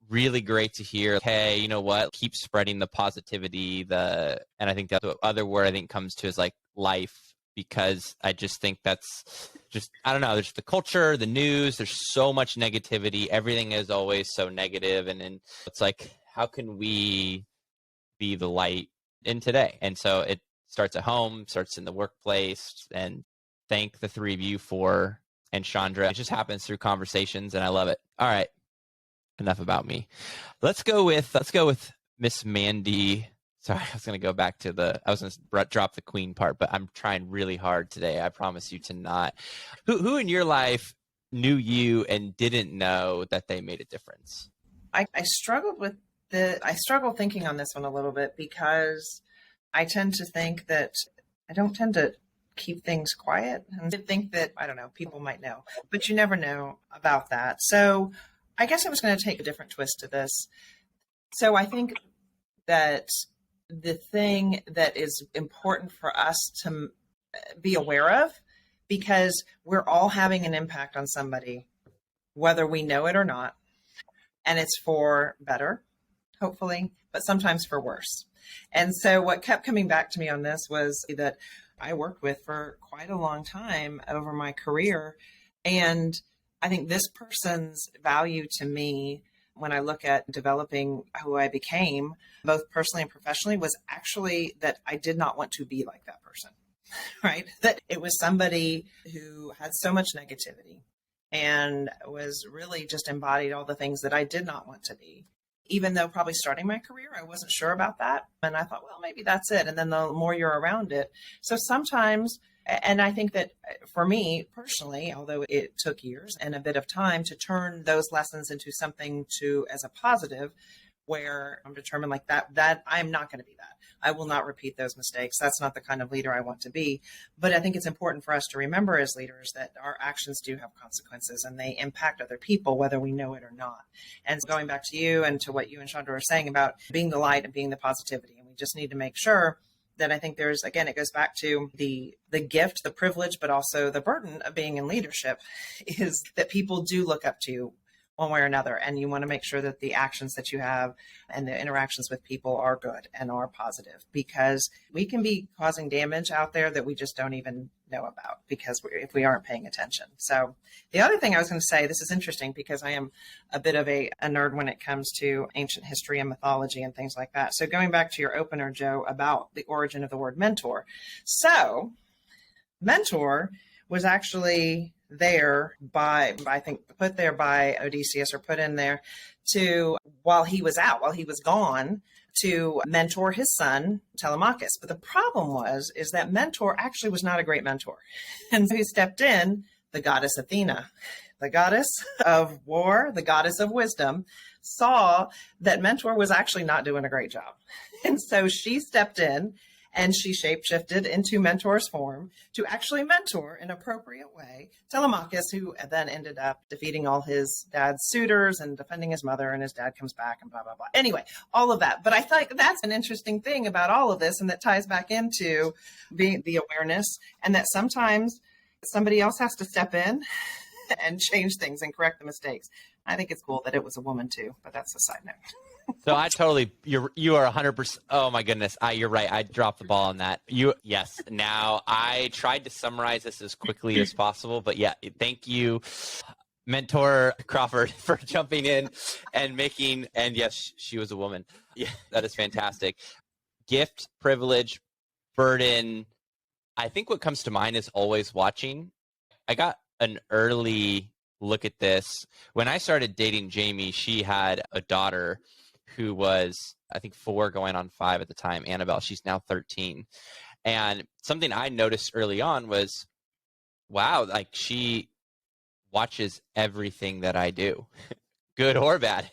really great to hear, hey, you know what? Keep spreading the positivity. And I think that's the other word I think comes to is like life, because I just think that's just, I don't know, there's the culture, the news, there's so much negativity. Everything is always so negative. And then it's like, how can we be the light in today? And so it starts at home, starts in the workplace, and thank the three of you and Shandra. It just happens through conversations, and I love it. All right. enough about me. Let's go with Miss Mandy. Sorry, I was going to go back to I was going to drop the queen part, but I'm trying really hard today. I promise you to not. Who in your life knew you and didn't know that they made a difference? I struggled thinking on this one a little bit, because I tend to think that I don't tend to keep things quiet, and I think that, I don't know, people might know, but you never know about that. So I guess I was going to take a different twist to this. So I think that the thing that is important for us to be aware of, because we're all having an impact on somebody, whether we know it or not, and it's for better, hopefully, but sometimes for worse. And so what kept coming back to me on this was that I worked with for quite a long time over my career. And I think this person's value to me, when I look at developing who I became, both personally and professionally, was actually that I did not want to be like that person, right? That it was somebody who had so much negativity and was really just embodied all the things that I did not want to be. Even though probably starting my career, I wasn't sure about that. And I thought, well, maybe that's it. And then the more you're around it. So sometimes, and I think that for me personally, although it took years and a bit of time to turn those lessons into something as a positive, where I'm determined like that I'm not going to be that. I will not repeat those mistakes. That's not the kind of leader I want to be. But I think it's important for us to remember as leaders that our actions do have consequences, and they impact other people, whether we know it or not. And going back to you and to what you and Shandra are saying about being the light and being the positivity. And we just need to make sure that, I think there's, again, it goes back to the gift, the privilege, but also the burden of being in leadership, is that people do look up to you one way or another. And you want to make sure that the actions that you have and the interactions with people are good and are positive, because we can be causing damage out there that we just don't even know about, because if we aren't paying attention. So the other thing I was going to say, this is interesting because I am a bit of a nerd when it comes to ancient history and mythology and things like that. So going back to your opener, Joe, about the origin of the word mentor. So mentor was actually there by, I think, put there by Odysseus, or put in there while he was gone, to mentor his son Telemachus. But the problem is that mentor actually was not a great mentor. And so he stepped in, the goddess Athena, the goddess of war, the goddess of wisdom, saw that mentor was actually not doing a great job. And so she stepped in, and she shapeshifted into mentor's form to actually mentor in an appropriate way Telemachus, who then ended up defeating all his dad's suitors and defending his mother, and his dad comes back and blah, blah, blah. Anyway, all of that. But I thought that's an interesting thing about all of this, and that ties back into being the awareness, and that sometimes somebody else has to step in and change things and correct the mistakes. I think it's cool that it was a woman too, but that's a side note. So I totally, you are 100%. Oh my goodness. You're right. I dropped the ball on that. Yes. Now I tried to summarize this as quickly as possible, but yeah, thank you, Mentor Crawford, for jumping in and and yes, she was a woman. Yeah, that is fantastic. Gift, privilege, burden. I think what comes to mind is always watching. I got an early look at this. When I started dating Jamie, she had a daughter who was, I think, 4 going on 5 at the time, Annabelle. She's now 13. And something I noticed early on was, wow, like she watches everything that I do, good or bad.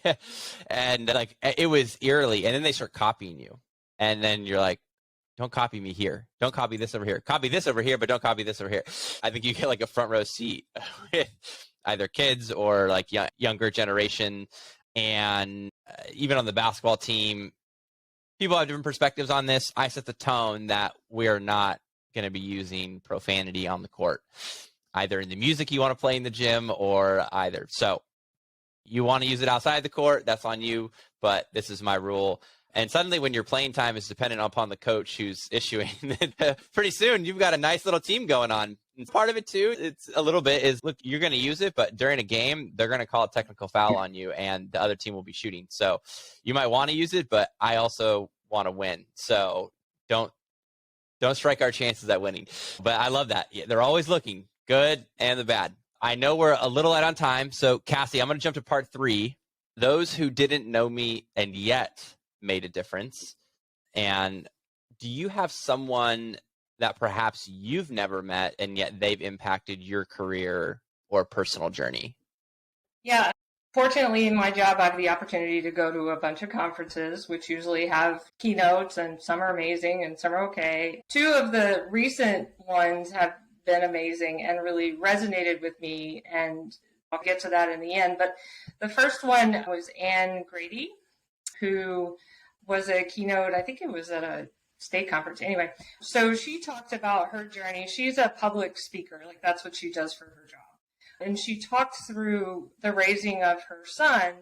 And like, it was eerily. And then they start copying you. And then you're like, don't copy me here. Don't copy this over here. Copy this over here, but don't copy this over here. I think you get like a front row seat with either kids or like younger generation. And even on the basketball team, people have different perspectives on this. I set the tone that we're not going to be using profanity on the court, either in the music you want to play in the gym or either. So you want to use it outside the court, that's on you, but this is my rule. And suddenly when your playing time is dependent upon the coach who's issuing, pretty soon you've got a nice little team going on. And part of it too, it's a little bit is, look, you're going to use it, but during a game, they're going to call a technical foul on you and the other team will be shooting. So you might want to use it, but I also want to win. So don't strike our chances at winning. But I love that. Yeah, they're always looking, good and the bad. I know we're a little light on time. So Cassie, I'm going to jump to part 3. those who didn't know me and yet made a difference. And do you have someone that perhaps you've never met and yet they've impacted your career or personal journey? Yeah. Fortunately, in my job, I have the opportunity to go to a bunch of conferences, which usually have keynotes, and some are amazing and some are okay. Two of the recent ones have been amazing and really resonated with me, and I'll get to that in the end. But the first one was Ann Grady, who was a keynote, I think it was at a state conference. Anyway, so she talked about her journey. She's a public speaker, like that's what she does for her job. And she talked through the raising of her son,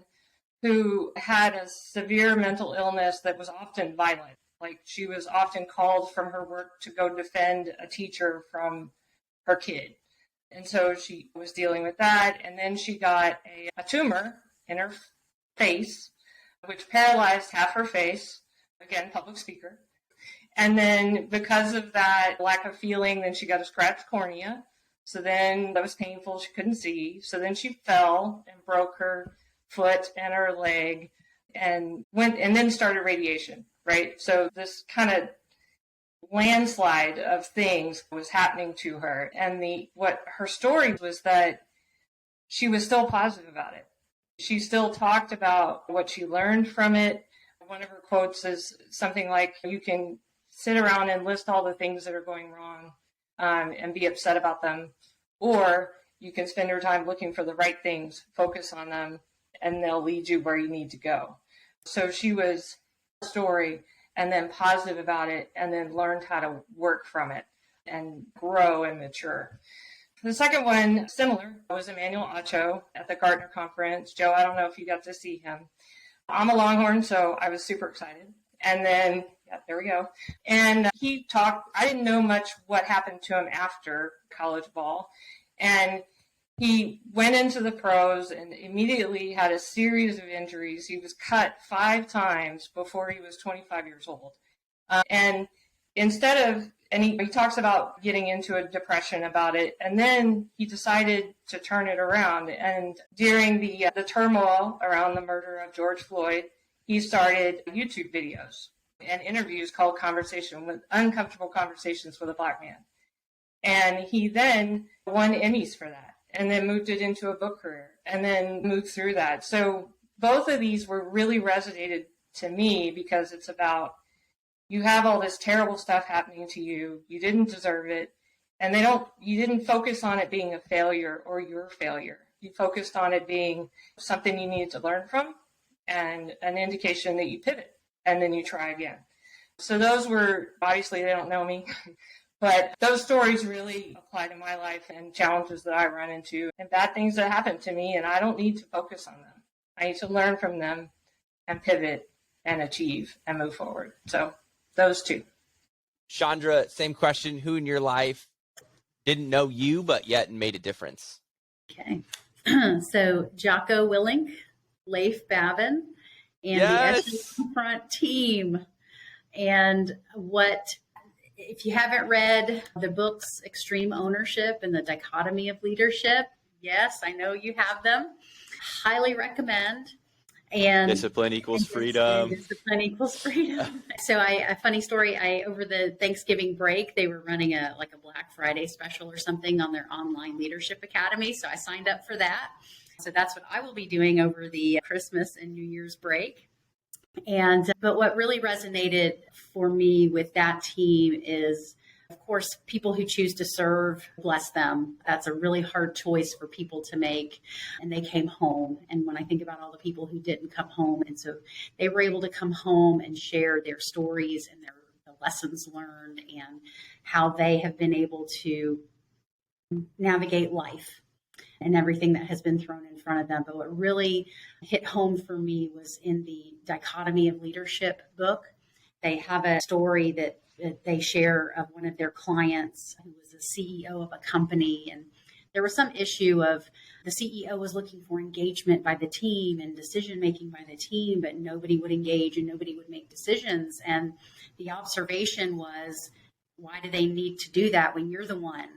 who had a severe mental illness that was often violent. Like she was often called from her work to go defend a teacher from her kid. And so she was dealing with that. And then she got a tumor in her face, which paralyzed half her face. Again, public speaker. And then because of that lack of feeling, then she got a scratched cornea. So then that was painful. She couldn't see. So then she fell and broke her foot and her leg and then started radiation, right? So this kind of landslide of things was happening to her. And what her story was that she was still positive about it. She still talked about what she learned from it. One of her quotes is something like, you can sit around and list all the things that are going wrong and be upset about them, or you can spend your time looking for the right things, focus on them, and they'll lead you where you need to go. So she was story and then positive about it, and then learned how to work from it and grow and mature. The second one, similar, was Emmanuel Acho at the Gartner conference. Joe, I don't know if you got to see him. I'm a Longhorn, so I was super excited. And then, yeah, there we go. And he talked, I didn't know much what happened to him after college ball. And he went into the pros and immediately had a series of injuries. He was cut 5 times before he was 25 years old. And he talks about getting into a depression about it. And then he decided to turn it around. And during the turmoil around the murder of George Floyd, he started YouTube videos and interviews called Uncomfortable Conversations with a Black Man. And he then won Emmys for that, and then moved it into a book career, and then moved through that. So both of these were really resonated to me because it's about, you have all this terrible stuff happening to you, you didn't deserve it, and you didn't focus on it being a failure or your failure. You focused on it being something you needed to learn from, and an indication that you pivot and then you try again. So those were, obviously they don't know me, but those stories really apply to my life and challenges that I run into and bad things that happen to me, and I don't need to focus on them. I need to learn from them and pivot and achieve and move forward. So those two. Shandra, same question. Who in your life didn't know you but yet made a difference? Okay. So Jocko Willink, Leif Babin, and yes. the SE Front team. And if you haven't read the books Extreme Ownership and the Dichotomy of Leadership, yes, I know you have them. Highly recommend. And discipline equals freedom. Discipline equals freedom. So a funny story, over the Thanksgiving break, they were running a Black Friday special or something on their online leadership academy. So I signed up for that. So that's what I will be doing over the Christmas and New Year's break. But what really resonated for me with that team is, of course, people who choose to serve, bless them. That's a really hard choice for people to make. And they came home. And when I think about all the people who didn't come home, and so they were able to come home and share their stories and the lessons learned and how they have been able to navigate life and everything that has been thrown in front of them. But what really hit home for me was in the Dichotomy of Leadership book. They have a story that they share of one of their clients who was a CEO of a company. And there was some issue of the CEO was looking for engagement by the team and decision-making by the team, but nobody would engage and nobody would make decisions. And the observation was, why do they need to do that when you're the one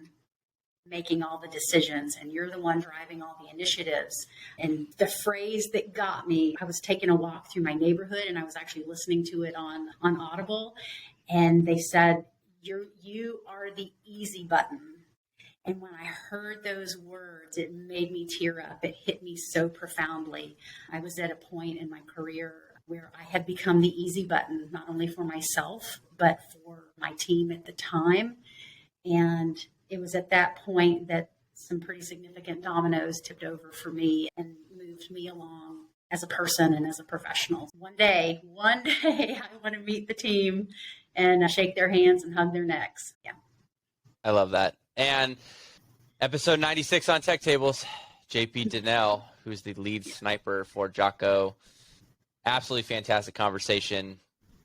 making all the decisions and you're the one driving all the initiatives. And the phrase that got me, I was taking a walk through my neighborhood and I was actually listening to it on Audible. And they said, you are the easy button. And when I heard those words, it made me tear up. It hit me so profoundly. I was at a point in my career where I had become the easy button, not only for myself, but for my team at the time. And it was at that point that some pretty significant dominoes tipped over for me and moved me along as a person and as a professional. One day, I want to meet the team and shake their hands and hug their necks. Yeah. I love that. And episode 96 on TechTables, JP Donnell, who's the lead sniper for Jocko. Absolutely fantastic conversation.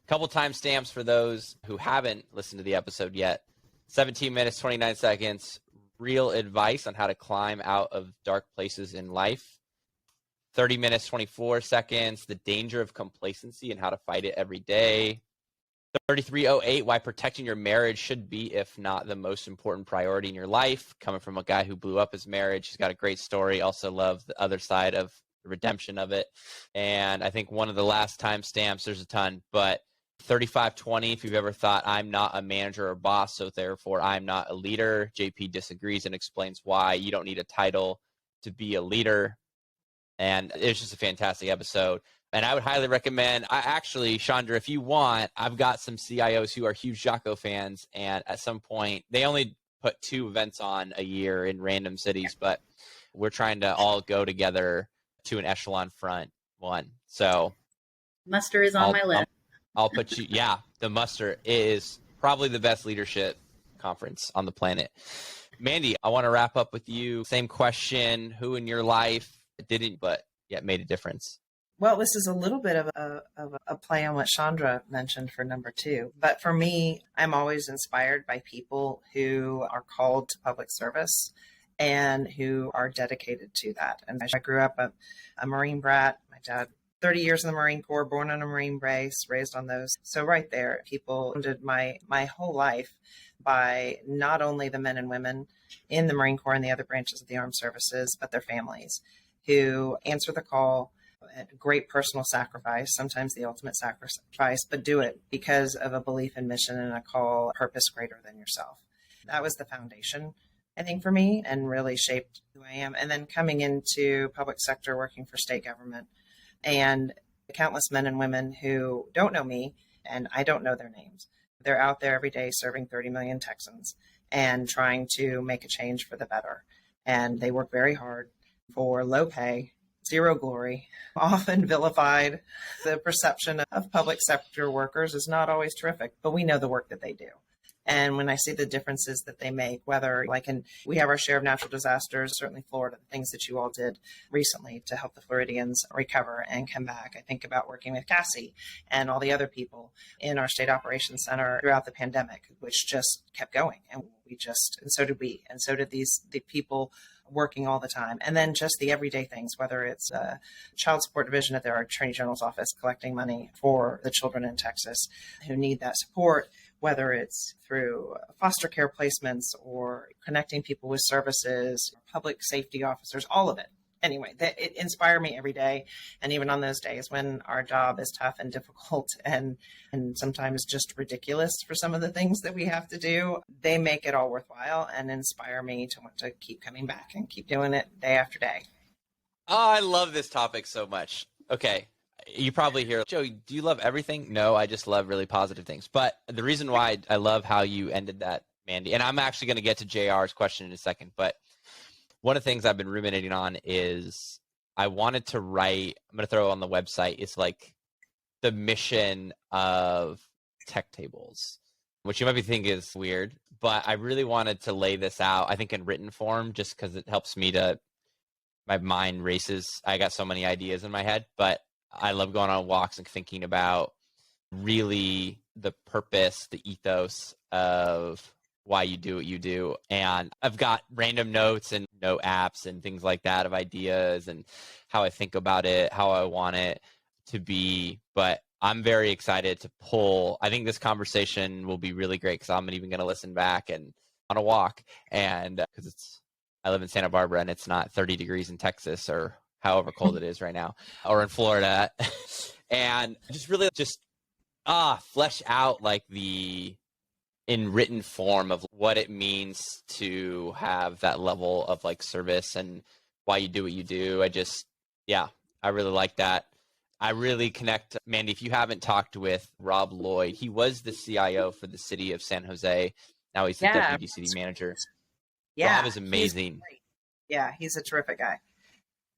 Couple timestamps for those who haven't listened to the episode yet. 17 minutes, 29 seconds. Real advice on how to climb out of dark places in life. 30 minutes, 24 seconds. The danger of complacency and how to fight it every day. 3308, why protecting your marriage should be, if not the most important priority in your life. Coming from a guy who blew up his marriage. He's got a great story. Also love the other side of the redemption of it. And I think one of the last timestamps, there's a ton, but 3520, if you've ever thought I'm not a manager or boss, so therefore I'm not a leader. JP disagrees and explains why you don't need a title to be a leader. And it's just a fantastic episode. And I would highly recommend, Shandra, if you want, I've got some CIOs who are huge Jocko fans. And at some point, they only put 2 events on a year in random cities, but we're trying to all go together to an echelon front one. So Muster is on my list. I'll put you, the Muster is probably the best leadership conference on the planet. Mandy, I want to wrap up with you. Same question. Who in your life didn't, but yet made a difference? Well, this is a little bit of a play on what Shandra mentioned for number 2. But for me, I'm always inspired by people who are called to public service and who are dedicated to that. And I grew up a Marine brat. My dad, 30 years in the Marine Corps, born on a Marine base, raised on those. So right there, people did my whole life by not only the men and women in the Marine Corps and the other branches of the armed services, but their families who answer the call at great personal sacrifice, sometimes the ultimate sacrifice, but do it because of a belief in mission and a call, purpose greater than yourself. That was the foundation, I think, for me, and really shaped who I am. And then coming into public sector, working for state government, and countless men and women who don't know me, and I don't know their names. They're out there every day serving 30 million Texans and trying to make a change for the better. And they work very hard for low pay, zero glory, often vilified. The perception of public sector workers is not always terrific, but we know the work that they do. And when I see the differences that they make, whether we have our share of natural disasters, certainly Florida, the things that you all did recently to help the Floridians recover and come back. I think about working with Cassie and all the other people in our state operations center throughout the pandemic, which just kept going. And so did we. And so did the people working all the time. And then just the everyday things, whether it's a child support division at their Attorney General's office collecting money for the children in Texas who need that support, whether it's through foster care placements or connecting people with services, public safety officers, all of it. Anyway, it inspires me every day. And even on those days when our job is tough and difficult and sometimes just ridiculous for some of the things that we have to do, they make it all worthwhile and inspire me to want to keep coming back and keep doing it day after day. Oh, I love this topic so much. Okay. You probably hear, Joe, do you love everything? No, I just love really positive things. But the reason why I love how you ended that, Mandy, and I'm actually going to get to JR's question in a second, but one of the things I've been ruminating on is I wanted to write, I'm going to throw it on the website, it's like the mission of TechTables, which you might be thinking is weird, but I really wanted to lay this out, I think in written form, just because it helps me my mind races. I got so many ideas in my head, but I love going on walks and thinking about really the purpose, the ethos of why you do what you do. And I've got random notes and note apps and things like that of ideas and how I think about it, how I want it to be. But I'm very excited to pull. I think this conversation will be really great because I'm even going to listen back and on a walk, and because I live in Santa Barbara and it's not 30 degrees in Texas or however cold it is right now, or in Florida, and just really flesh out like in written form of what it means to have that level of like service and why you do what you do. I really like that. I really connect. Mandy, if you haven't talked with Rob Lloyd, he was the CIO for the city of San Jose. Now he's the deputy city manager. Yeah, Rob is amazing. He's a terrific guy.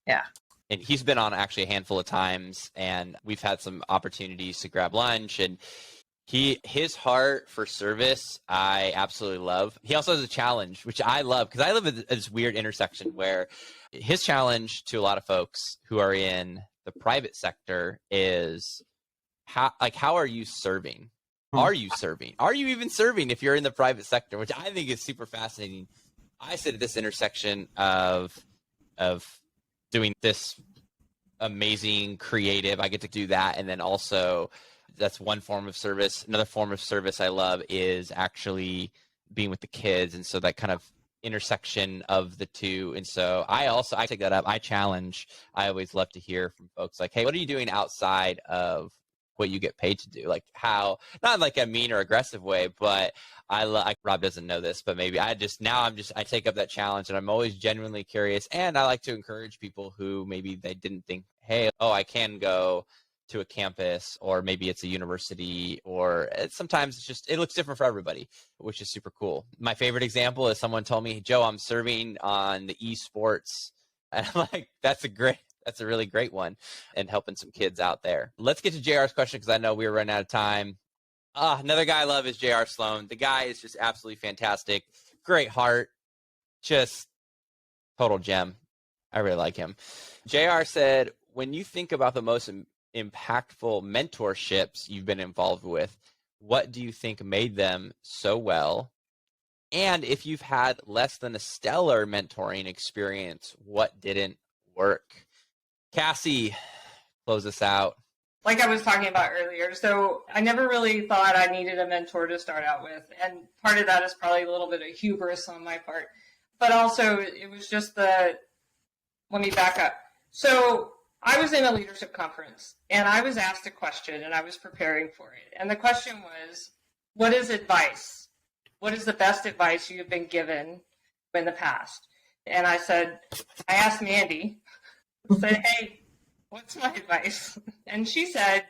Yeah. And he's been on actually a handful of times, and we've had some opportunities to grab lunch, and his heart for service, I absolutely love. He also has a challenge, which I love, because I live at this weird intersection where his challenge to a lot of folks who are in the private sector is how are you serving? Are you serving? Are you even serving if you're in the private sector? Which I think is super fascinating. I sit at this intersection of doing this amazing creative. I get to do that, and then also that's one form of service. Another form of service I love is actually being with the kids, and so that kind of intersection of the two. And so I take that up. I always love to hear from folks like, hey, what are you doing outside of what you get paid to do? Like how, not like a mean or aggressive way, but Rob doesn't know this, but maybe I take up that challenge, and I'm always genuinely curious. And I like to encourage people who maybe they didn't think, hey, I can go to a campus, or maybe it's a university, or sometimes it looks different for everybody, which is super cool. My favorite example is someone told me, Joe, I'm serving on the esports. And I'm like, that's a really great one, and helping some kids out there. Let's get to JR's question, because I know we were running out of time. Another guy I love is JR Sloan. The guy is just absolutely fantastic. Great heart. Just total gem. I really like him. JR said, when you think about the most impactful mentorships you've been involved with, what do you think made them so well? And if you've had less than a stellar mentoring experience, what didn't work? Cassie, close us out. Like I was talking about earlier, so I never really thought I needed a mentor to start out with. And part of that is probably a little bit of hubris on my part. But also, it was just let me back up. So I was in a leadership conference, and I was asked a question, and I was preparing for it. And the question was, what is advice? What is the best advice you have been given in the past? And I asked Mandy, hey, what's my advice? And she said,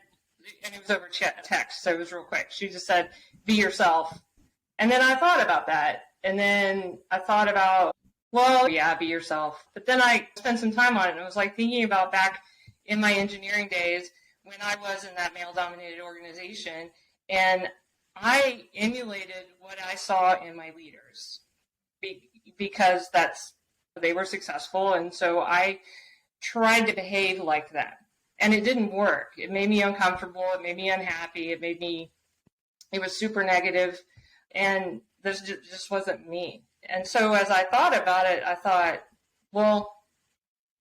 and it was over text, so it was real quick. She just said, be yourself. And then I thought about that. And then I thought about, well, yeah, be yourself. But then I spent some time on it, and I was like thinking about back in my engineering days when I was in that male-dominated organization, and I emulated what I saw in my leaders because they were successful, and so I tried to behave like that. And it didn't work. It made me uncomfortable. It made me unhappy. It was super negative, and this just wasn't me. And so as I thought about it, I thought, well,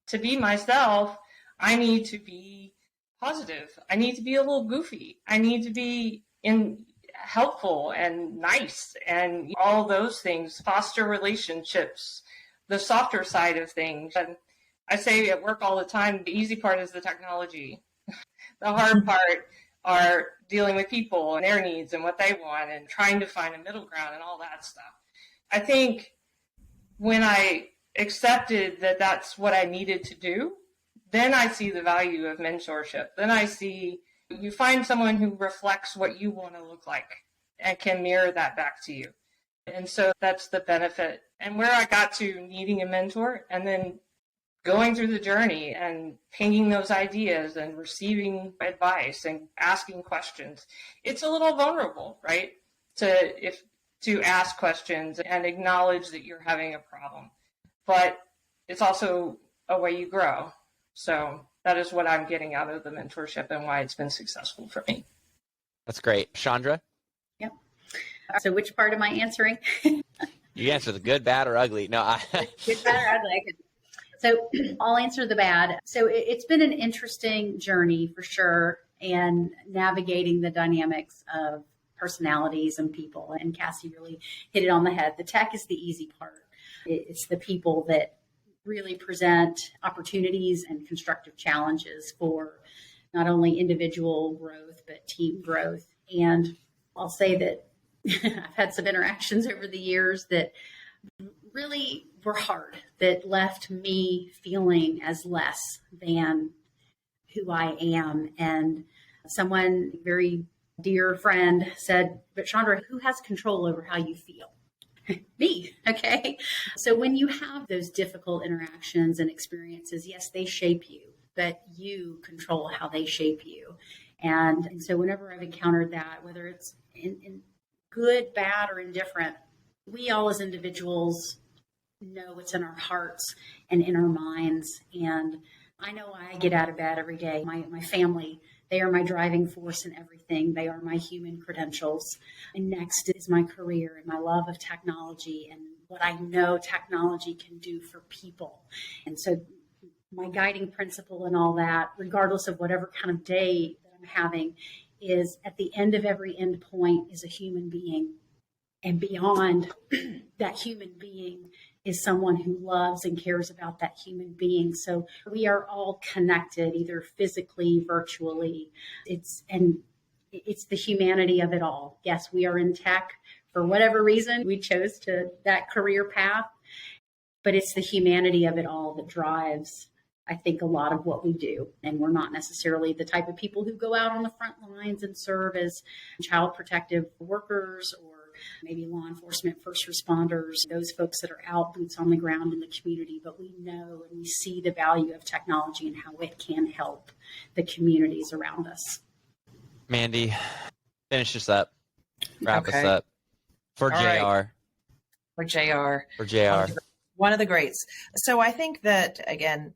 to be myself, I need to be positive. I need to be a little goofy. I need to be helpful and nice and all those things, foster relationships, the softer side of things. And I say at work all the time, the easy part is the technology. The hard part are dealing with people and their needs and what they want and trying to find a middle ground and all that stuff. I think when I accepted that that's what I needed to do, then I see the value of mentorship. Then I see you find someone who reflects what you want to look like and can mirror that back to you. And so that's the benefit. And where I got to needing a mentor and then going through the journey and pinging those ideas and receiving advice and asking questions, it's a little vulnerable, right? To ask questions and acknowledge that you're having a problem. But it's also a way you grow. So that is what I'm getting out of the mentorship and why it's been successful for me. That's great. Chandra? Yep. So which part am I answering? You answer the good, bad, or ugly. No, Good, bad, or ugly. So I'll answer the bad. So it's been an interesting journey for sure, and navigating the dynamics of personalities and people. And Cassie really hit it on the head. The tech is the easy part. It's the people that really present opportunities and constructive challenges for not only individual growth, but team growth. And I'll say that I've had some interactions over the years that really were hard, that left me feeling as less than who I am. And someone, very dear friend, said, but Shandra, who has control over how you feel? Me. Okay. So when you have those difficult interactions and experiences, yes, they shape you, but you control how they shape you. And so whenever I've encountered that, whether it's in good, bad, or indifferent, we all as individuals know what's in our hearts and in our minds. And I know I get out of bed every day. My family, they are my driving force in everything. They are my human credentials. And next is my career and my love of technology and what I know technology can do for people. And so my guiding principle and all that, regardless of whatever kind of day that I'm having, is at the end of every end point is a human being. And beyond that human being is someone who loves and cares about that human being. So we are all connected, either physically, virtually. It's the humanity of it all. Yes, we are in tech for whatever reason we chose that career path, but it's the humanity of it all that drives, I think, a lot of what we do. And we're not necessarily the type of people who go out on the front lines and serve as child protective workers or maybe law enforcement, first responders, those folks that are out boots on the ground in the community. But we know and we see the value of technology and how it can help the communities around us. Mandy, finish us up. Wrap us up. For All JR. right. For JR. For JR. One of the greats. So I think that, again,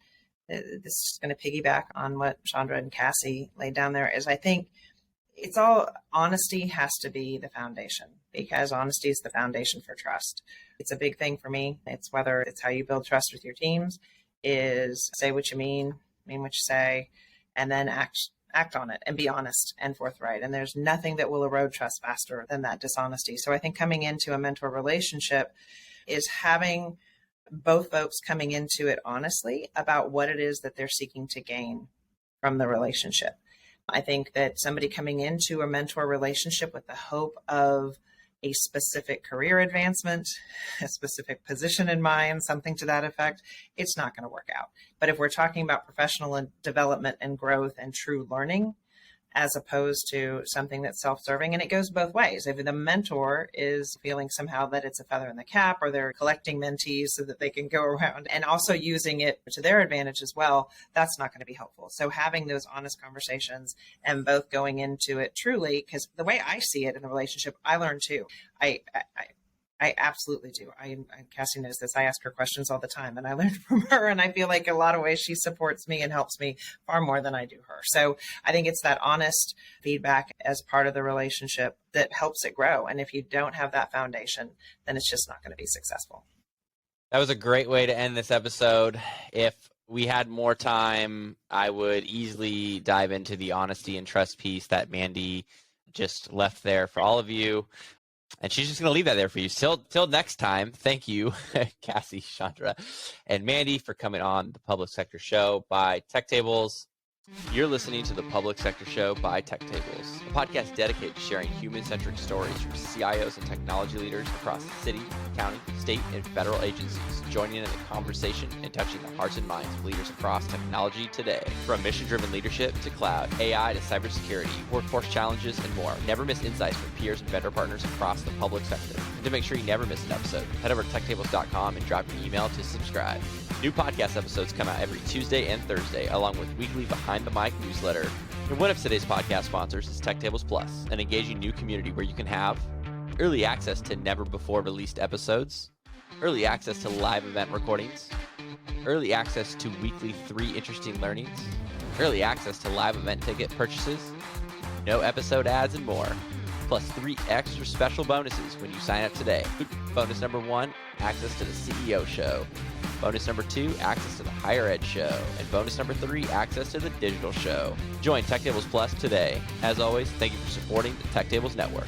this is going to piggyback on what Shandra and Cassie laid down there, is I think it's all honesty has to be the foundation, because honesty is the foundation for trust. It's a big thing for me. It's whether it's how you build trust with your teams, is say what you mean what you say, and then act on it and be honest and forthright. And there's nothing that will erode trust faster than that dishonesty. So I think coming into a mentor relationship is having both folks coming into it honestly about what it is that they're seeking to gain from the relationship. I think that somebody coming into a mentor relationship with the hope of a specific career advancement, a specific position in mind, something to that effect, it's not going to work out. But if we're talking about professional development and growth and true learning, as opposed to something that's self-serving. And it goes both ways. If the mentor is feeling somehow that it's a feather in the cap, or they're collecting mentees so that they can go around and also using it to their advantage as well, that's not going to be helpful. So having those honest conversations and both going into it truly, because the way I see it in the relationship, I learn too. I absolutely do. Cassie knows this. I ask her questions all the time, and I learn from her. And I feel like a lot of ways she supports me and helps me far more than I do her. So I think it's that honest feedback as part of the relationship that helps it grow. And if you don't have that foundation, then it's just not going to be successful. That was a great way to end this episode. If we had more time, I would easily dive into the honesty and trust piece that Mandy just left there for all of you. And she's just going to leave that there for you. Till next time, thank you, Cassie, Shandra, and Mandy, for coming on the Public Sector Show by TechTables. You're listening to the Public Sector Show by TechTables, a podcast dedicated to sharing human-centric stories from CIOs and technology leaders across the city, county, state, and federal agencies, joining in the conversation and touching the hearts and minds of leaders across technology today. From mission-driven leadership to cloud, AI to cybersecurity, workforce challenges, and more. Never miss insights from peers and vendor partners across the public sector. And to make sure you never miss an episode, head over to techtables.com and drop an email to subscribe. New podcast episodes come out every Tuesday and Thursday, along with weekly Behind the Mic newsletter. And one of today's podcast sponsors is TechTables Plus, an engaging new community where you can have early access to never before released episodes, early access to live event recordings, early access to weekly 3 interesting learnings, early access to live event ticket purchases, no episode ads, and more. Plus 3 extra special bonuses when you sign up today. Bonus number 1, access to the CEO show. Bonus number 2, access to the Higher Ed show. And bonus number 3, access to the Digital show. Join TechTables Plus today. As always, thank you for supporting the TechTables Network.